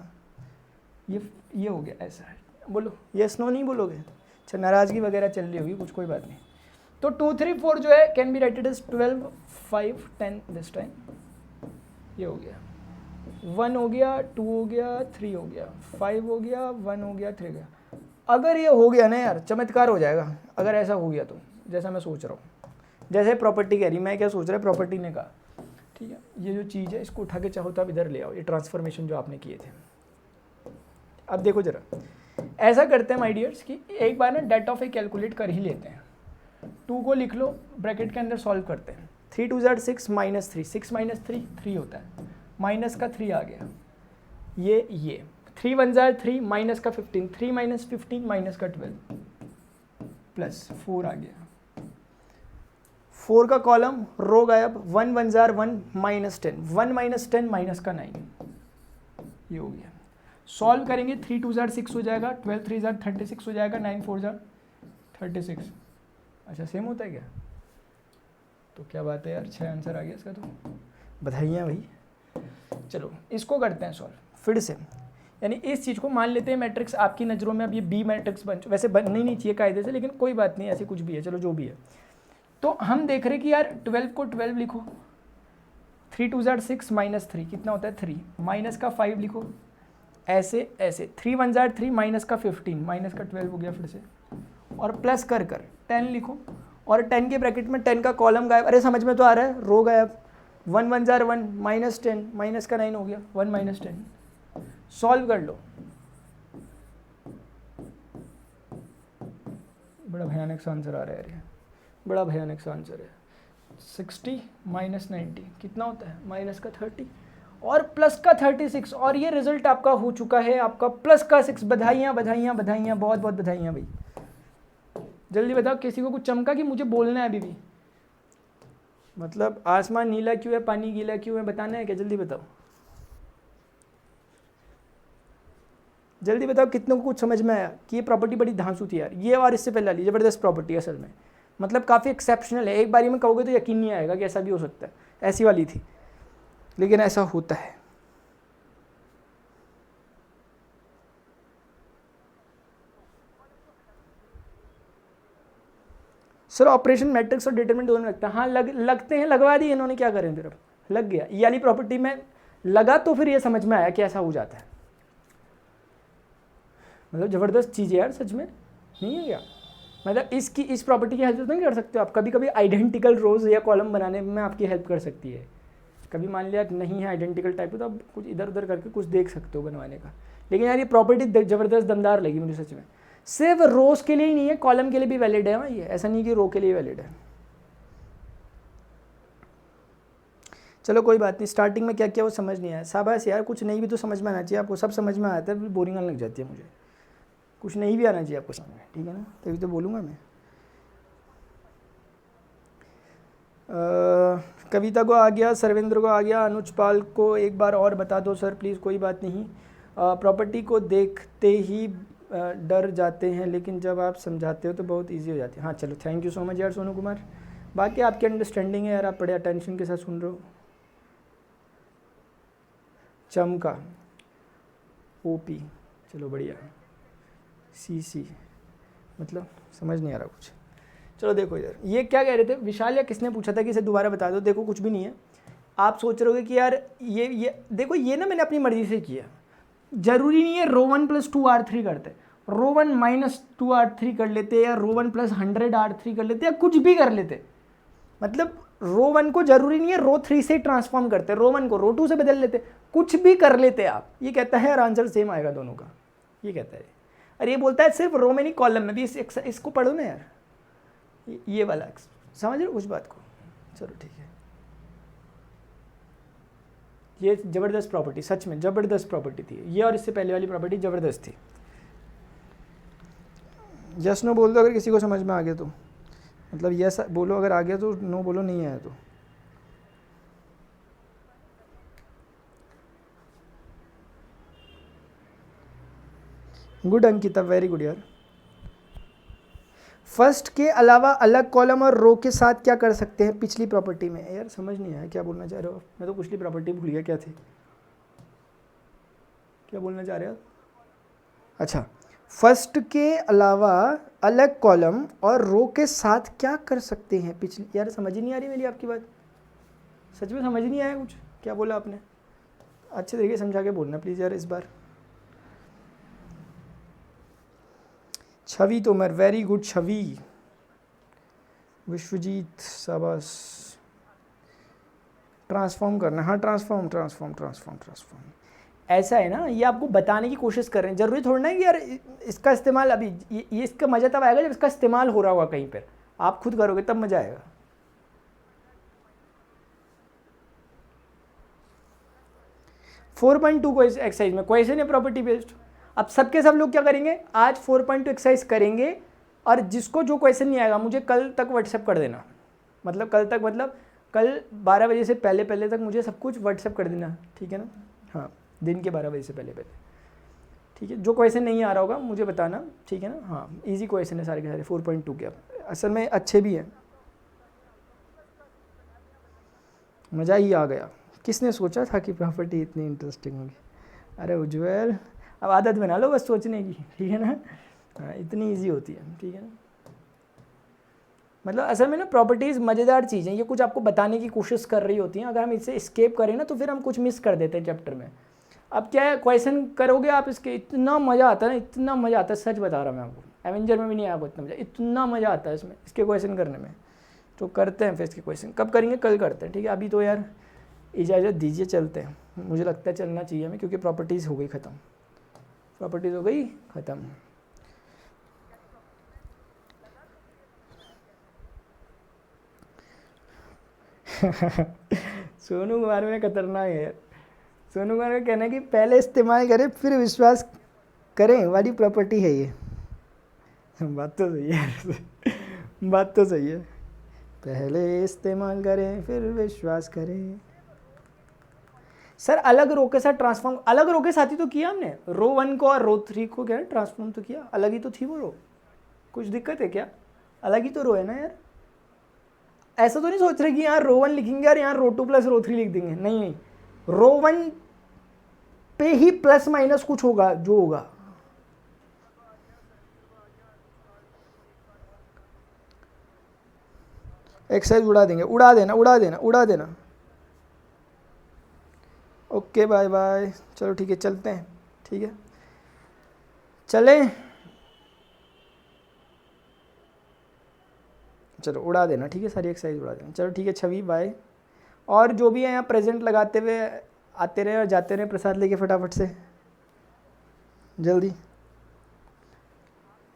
ये हो गया, ऐसा है। बोलो यस नो, नहीं बोलोगे? अच्छा, नाराज़गी वगैरह चल रही होगी कुछ, कोई बात नहीं। तो 2 3 4 जो है can be writed as 12 5 10 this time, ये हो गया, 1 हो गया, 2 हो गया, 3 हो गया, 5 हो गया, 1 हो गया, 3 हो गया। अगर ये हो गया ना यार, चमत्कार हो जाएगा अगर ऐसा हो गया तो, जैसा मैं सोच रहा हूँ, जैसे प्रॉपर्टी कह रही, मैं क्या सोच रहा है, प्रॉपर्टी ने कहा ठीक है, ये जो चीज़ है इसको उठा के चाहो तो आप इधर ले आओ, ये ट्रांसफॉर्मेशन जो आपने किए थे। अब देखो जरा, ऐसा करते हैं माय डियर्स कि एक बार ना डेट ऑफ ए कैलकुलेट कर ही लेते हैं। 2 को लिख लो, ब्रैकेट के अंदर सॉल्व करते हैं, 3 2 जार 6 माइनस 3, 6 माइनस 3 3 होता है, माइनस का 3 आ गया, ये 3 1 जार 3 माइनस का 15, 3 माइनस 15 माइनस का 12 प्लस 4 आ गया, 4 का कॉलम रो गायब, 1 1 जार 1 माइनस 10, 1 माइनस 10 माइनस का 9, ये हो गया। सॉल्व करेंगे, 3 2 जार 6 हो जाएगा, 12 3 जार 36 हो जाएगा, 9 4 जार 36। अच्छा, सेम होता है क्या? तो क्या बात है यार, 6 आंसर आ गया इसका, तो बधाइयाँ भाई। चलो इसको करते हैं सॉल्व फिर से, यानी इस चीज़ को मान लेते हैं मैट्रिक्स आपकी नज़रों में अब ये बी मैट्रिक्स वैसे बननी नहीं चाहिए कायदे से, लेकिन कोई बात नहीं, ऐसी कुछ भी है, चलो जो भी है। तो हम देख रहे कि यार 12 को 12 लिखो, 3 2 जार 6 माइनस 3 कितना होता है 3, माइनस का 5 लिखो, ऐसे 3 1 जार 3 माइनस का 15 माइनस का 12 हो गया फिर से, और प्लस कर 10 लिखो, और 10 के ब्रैकेट में 10 का कॉलम गायब, अरे समझ में तो आ रहा है, रो गायब, 1 1 जार 1 माइनस 10 माइनस का 9 हो गया, 1 माइनस 10, सॉल्व कर लो। बड़ा भयानक सा आंसर आ रहा है, बड़ा भयानक सा आंसर है। 60 माइनस 90 कितना होता है, माइनस का 30 और प्लस का 36, और ये रिजल्ट आपका हो चुका है, आपका प्लस का 6। बधाइयाँ बधाइयाँ बधाइयाँ, बहुत बहुत बधाइयाँ भाई। जल्दी बताओ, किसी को कुछ चमका कि मुझे बोलना है अभी भी? मतलब आसमान नीला क्यों है, पानी गीला क्यों है, बताना है क्या? जल्दी बताओ, जल्दी बताओ कितनों को कुछ समझ में आया कि ये प्रॉपर्टी बड़ी धांसू थी यार, ये और इससे पहले वाली ज़बरदस्त प्रॉपर्टी असल में, मतलब काफ़ी एक्सेप्शनल है, एक बारी में कहोगे तो यकीन नहीं आएगा कि ऐसा भी हो सकता है, ऐसी वाली थी, लेकिन ऐसा होता है। सर ऑपरेशन मैट्रिक्स और डिटरमिनेंट दोनों लगता है, हाँ लगते हैं, लगवा दिए इन्होंने, क्या करें फिर, अब लग गया ये वाली प्रॉपर्टी में लगा, तो फिर ये समझ में आया कि ऐसा हो जाता है। मतलब ज़बरदस्त चीज़ है यार, सच में नहीं है क्या? मतलब इस प्रॉपर्टी की हेल्प तो नहीं कर सकते हो आप? कभी कभी आइडेंटिकल रोज या कॉलम बनाने में आपकी हेल्प कर सकती है। कभी मान लिया नहीं है आइडेंटिकल टाइप, तो आप कुछ इधर उधर करके कुछ देख सकते हो बनवाने का। लेकिन यार ये प्रॉपर्टी ज़बरदस्त दमदार लगी मुझे सच में। सिर्फ रोज के लिए ही नहीं है, कॉलम के लिए भी वैलिड है। ये ऐसा नहीं कि रो के लिए वैलिड है। चलो कोई बात नहीं, स्टार्टिंग में क्या क्या वो समझ नहीं आया, शाबाश यार, कुछ नहीं भी तो समझ में आना चाहिए आपको। सब समझ में आता है फिर बोरिंग लग जाती है मुझे, कुछ नहीं भी आना चाहिए आपको समझ में, ठीक है ना, तभी तो बोलूँगा मैं। कविता को आ गया, सर्वेंद्र को आ गया, अनुज पाल को एक बार और बता दो सर प्लीज़। कोई बात नहीं, प्रॉपर्टी को देखते ही डर जाते हैं, लेकिन जब आप समझाते हो तो बहुत इजी हो जाती है। हाँ चलो, थैंक यू सो मच यार सोनू कुमार, बाकी आपकी अंडरस्टैंडिंग है यार, आप बड़े अटेंशन के साथ सुन रहे हो। चमका, ओपी, चलो बढ़िया, सी मतलब समझ नहीं आ रहा कुछ। चलो देखो इधर, ये क्या कह रहे थे विशाल या किसने पूछा था कि इसे दोबारा बता दो। देखो कुछ भी नहीं है, आप सोच रहे होगे कि यार ये देखो, ये ना मैंने अपनी मर्जी से किया, जरूरी नहीं है रो 1 + 2R3 करते, रो 1 - 2R3 कर लेते, या रो 1 + 100R3 कर लेते, या कुछ भी कर लेते। मतलब रो 1 को जरूरी नहीं है रो 3 से ट्रांसफॉर्म करते, रो 1 को रो 2 से बदल लेते, कुछ भी कर लेते आप। ये कहता है और आंसर सेम आएगा दोनों का, ये कहता है। और ये बोलता है सिर्फ रो में नहीं कॉलम में भी। इसको पढ़ो ना यार, ये वाला समझ रहे हो उस बात को। चलो ठीक है, ये ज़बरदस्त प्रॉपर्टी, सच में ज़बरदस्त प्रॉपर्टी थी ये, और इससे पहले वाली प्रॉपर्टी ज़बरदस्त थी। यस नो बोल दो अगर किसी को समझ में आ गया तो, मतलब यस बोलो अगर आ गया तो, नो बोलो नहीं आया तो। गुड अंकिता, वेरी गुड यार। फर्स्ट के अलावा अलग कॉलम और रो के साथ क्या कर सकते हैं पिछली प्रॉपर्टी में। यार समझ नहीं आया क्या बोलना चाह रहे हो, मैं तो पिछली प्रॉपर्टी भूल गया क्या थी, क्या बोलना चाह रहे हो। अच्छा, फर्स्ट के अलावा अलग कॉलम और रो के साथ क्या कर सकते हैं पिछली। यार समझ ही नहीं आ रही मेरी आपकी बात, सच में समझ ही नहीं आया कुछ, क्या बोला आपने, अच्छे तरीके से समझा के बोलना प्लीज़ यार इस बार। छवि तोमर, वेरी गुड छवि। विश्वजीत, शाबाश। ट्रांसफॉर्म करना, हाँ ट्रांसफॉर्म। ऐसा है ना, ये आपको बताने की कोशिश कर रहे हैं, जरूरी थोड़ा ना है कि यार इसका इस्तेमाल अभी ये इसका मज़ा तब आएगा जब इसका इस्तेमाल हो रहा होगा कहीं पर, आप खुद करोगे तब मज़ा आएगा। फोर 4.2 को एक्सरसाइज में क्वेश्चन है प्रॉपर्टी बेस्ड। अब सबके सब लोग क्या करेंगे, आज 4.2 एक्सरसाइज करेंगे, और जिसको जो क्वेश्चन नहीं आएगा मुझे कल तक व्हाट्सएप कर देना, मतलब कल तक, मतलब कल 12 बजे से पहले तक मुझे सब कुछ व्हाट्सएप कर देना, ठीक है ना। हाँ, दिन के 12 बजे से पहले, ठीक है। जो क्वेश्चन नहीं आ रहा होगा मुझे बताना, ठीक है ना। हाँ, इजी क्वेश्चन है सारे के सारे 4.2 के, असल में अच्छे भी हैं, मज़ा ही आ गया। किसने सोचा था कि प्रॉपर्टी इतनी इंटरेस्टिंग होगी। अरे उज्जवल, अब आदत बना लो बस सोचने की, ठीक है ना। हाँ, इतनी इजी होती है, ठीक है ना। मतलब असल में ना प्रॉपर्टीज़ मज़ेदार चीज़ हैं, ये कुछ आपको बताने की कोशिश कर रही होती हैं, अगर हम इससे स्केप करें ना तो फिर हम कुछ मिस कर देते हैं चैप्टर में। अब क्या है, क्वेश्चन करोगे आप इसके, इतना मज़ा आता है ना, इतना मज़ा आता है, सच बता रहा मैं आपको, एवेंजर में भी नहीं आया आपको इतना मज़ा, इतना मज़ा आता है इसमें, इसके क्वेश्चन करने में। तो करते हैं फिर इसके क्वेश्चन, कब करेंगे, कल करते हैं, ठीक है। अभी तो यार इजाज़त दीजिए, चलते हैं, मुझे लगता है चलना चाहिए हमें, क्योंकि प्रॉपर्टीज़ हो गई ख़त्म, प्रॉपर्टीज़ हो गई ख़त्म। सोनू कुमार में खतरनाक है, सोनू कुमार का कहना है कि पहले इस्तेमाल करें फिर विश्वास करें वाली प्रॉपर्टी है ये। बात तो सही है, बात तो सही है, पहले इस्तेमाल करें फिर विश्वास करें। सर अलग रो के साथ ट्रांसफॉर्म, अलग रो के साथ ही तो किया हमने, रो 1 को और रो 3 को क्या ट्रांसफॉर्म तो किया, अलग ही तो थी वो रो, कुछ दिक्कत है क्या, अलग ही तो रो है ना यार। ऐसा तो नहीं सोच रहे कि यहाँ रो 1 लिखेंगे और यहाँ रो 2 + रो 3 लिख देंगे, नहीं, रो 1 पे ही प्लस माइनस कुछ होगा जो होगा। एक्सरसाइज उड़ा देंगे, उड़ा देना उड़ा देना उड़ा देना। ओके बाय बाय, चलो ठीक है चलते हैं, ठीक है चलें, चलो उड़ा देना, ठीक है सारी एक्सरसाइज उड़ा देना, चलो ठीक है छवि बाय। और जो भी है यहाँ प्रेजेंट लगाते हुए आते रहे और जाते रहे, प्रसाद लेके फटाफट से जल्दी।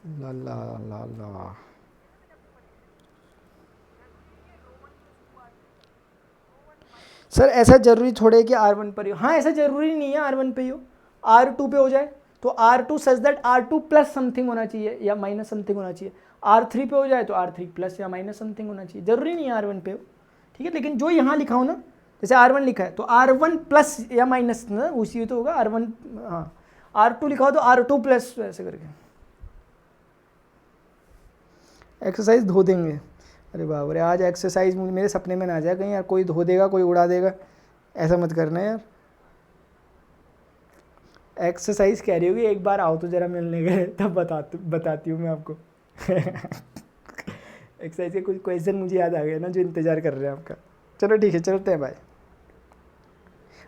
ला ला ला ला। सर ऐसा जरूरी थोड़े है कि R1 पर ही हो। हाँ ऐसा जरूरी नहीं है R1 पे ही हो, R2 पे हो जाए तो R2 such that R2 plus something होना चाहिए या माइनस समथिंग होना चाहिए, R3 पे हो जाए तो R3 प्लस या माइनस समथिंग होना चाहिए, जरूरी नहीं है R1 पे हो, ठीक है। लेकिन जो यहाँ लिखा हो ना, जैसे R1 लिखा है तो R1 प्लस या माइनस ना उसी तो होगा R1, हाँ R2 लिखा हो तो R2 प्लस ऐसे करके। एक्सरसाइज धो देंगे, अरे बाप रे आज एक्सरसाइज मेरे सपने में ना आ जाए कहीं यार, कोई धो देगा कोई उड़ा देगा, ऐसा मत करना यार। एक्सरसाइज कह रही होगी, एक बार आओ तो ज़रा मिलने गए तब बताती हूँ मैं आपको। एक्सरसाइज के कुछ क्वेश्चन मुझे याद आ गए ना जो इंतज़ार कर रहे हैं आपका। चलो ठीक है चलते हैं भाई।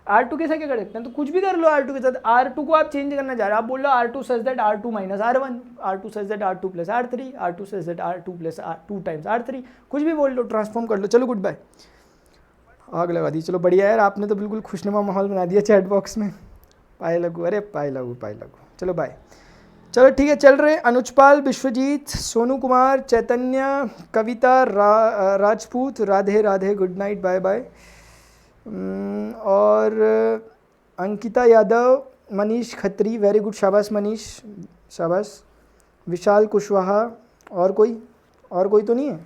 R2 के साथ क्या कर सकते हैं, तो कुछ भी कर लो R2 के साथ। R2 को आप चेंज करना चाह रहे हो, आप बोल लो R2 such that R2 minus R1, R2 such that R2 plus R3, R2 such that R2 plus R2 times R3, कुछ भी बोल लो, ट्रांसफॉर्म कर लो। चलो गुड बाय, आग लगा दी। चलो बढ़िया यार, आपने तो बिल्कुल खुशनुमा माहौल बना दिया चैट बॉक्स में। पाए लगू, अरे पाए लगू पाए लगू। चलो बाय, चलो ठीक है चल रहे। Anujpal, Vishwajeet, Sonu Kumar, Chaitanya, Kavita, Rajput, Radhe Radhe, good night, bye bye. और अंकिता यादव, मनीष खत्री, वेरी गुड, शाबाश मनीष, शाबाश। विशाल कुशवाहा, और कोई तो नहीं है,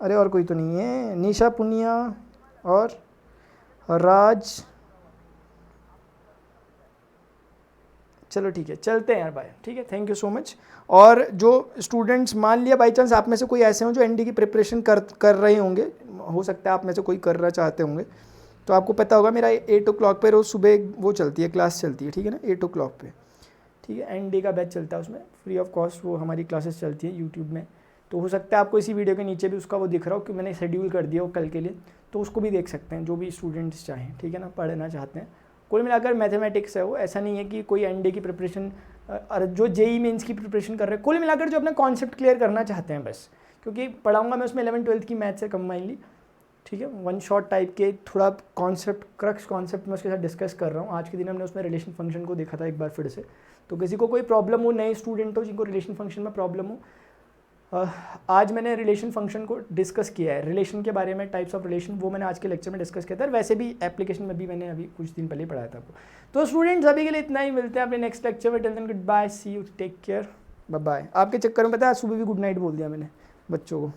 अरे और कोई तो नहीं है। निशा पुनिया और राज, चलो ठीक है चलते हैं यार बाय, ठीक है थैंक यू सो मच। और जो स्टूडेंट्स, मान लिया बाई चांस आप में से कोई ऐसे हों जो एनडी की प्रिपरेशन कर रहे होंगे, हो सकता है आप में से कोई करना चाहते होंगे, तो आपको पता होगा मेरा 8 o'clock पे रोज़ सुबह वो चलती है, क्लास चलती है, ठीक है ना, 8 o'clock पे, ठीक है। एनडी का बैच चलता है, उसमें फ्री ऑफ कॉस्ट वो हमारी क्लासेस चलती है यूट्यूब में। तो हो सकता है आपको इसी वीडियो के नीचे भी उसका वो दिख रहा हो कि मैंने शेड्यूल कर दिया हो कल के लिए, तो उसको भी देख सकते हैं जो भी स्टूडेंट्स चाहें, ठीक है ना, पढ़ना चाहते हैं। कुल मिलाकर मैथमेटिक्स है वो, ऐसा नहीं है कि कोई एनडी की प्रिपरेशन और जो जेई मेंस की प्रिपरेशन कर रहे हैं, कुल मिलाकर जो अपना कॉन्सेप्ट क्लियर करना चाहते हैं बस, क्योंकि पढ़ाऊंगा मैं उसमें 11th-12th की मैथ से कंबाइनली, ठीक है। वन शॉट टाइप के थोड़ा कॉन्सेप्ट, क्रक्स कॉन्सेप्ट मैं उसके साथ डिस्कस कर रहा हूँ। आज के दिन हमने उसमें रिलेशन फंक्शन को देखा था एक बार फिर से, तो किसी को कोई प्रॉब्लम हो, नए स्टूडेंट हो जिनको रिलेशन फंक्शन में प्रॉब्लम हो, आज मैंने रिलेशन फंक्शन को डिस्कस किया है, रिलेशन के बारे में, टाइप्स ऑफ रिलेशन, वो मैंने आज के लेक्चर में डिस्कस किया था। और वैसे भी एप्लीकेशन में भी मैंने अभी कुछ दिन पहले पढ़ाया था आपको। तो स्टूडेंट्स अभी के लिए इतना ही, मिलते हैं अपने नेक्स्ट लेक्चर में। Till then good bye, see you, take care, bye bye. आपके चक्कर में पता है आज सुबह भी गुड नाइट बोल दिया मैंने बच्चों को।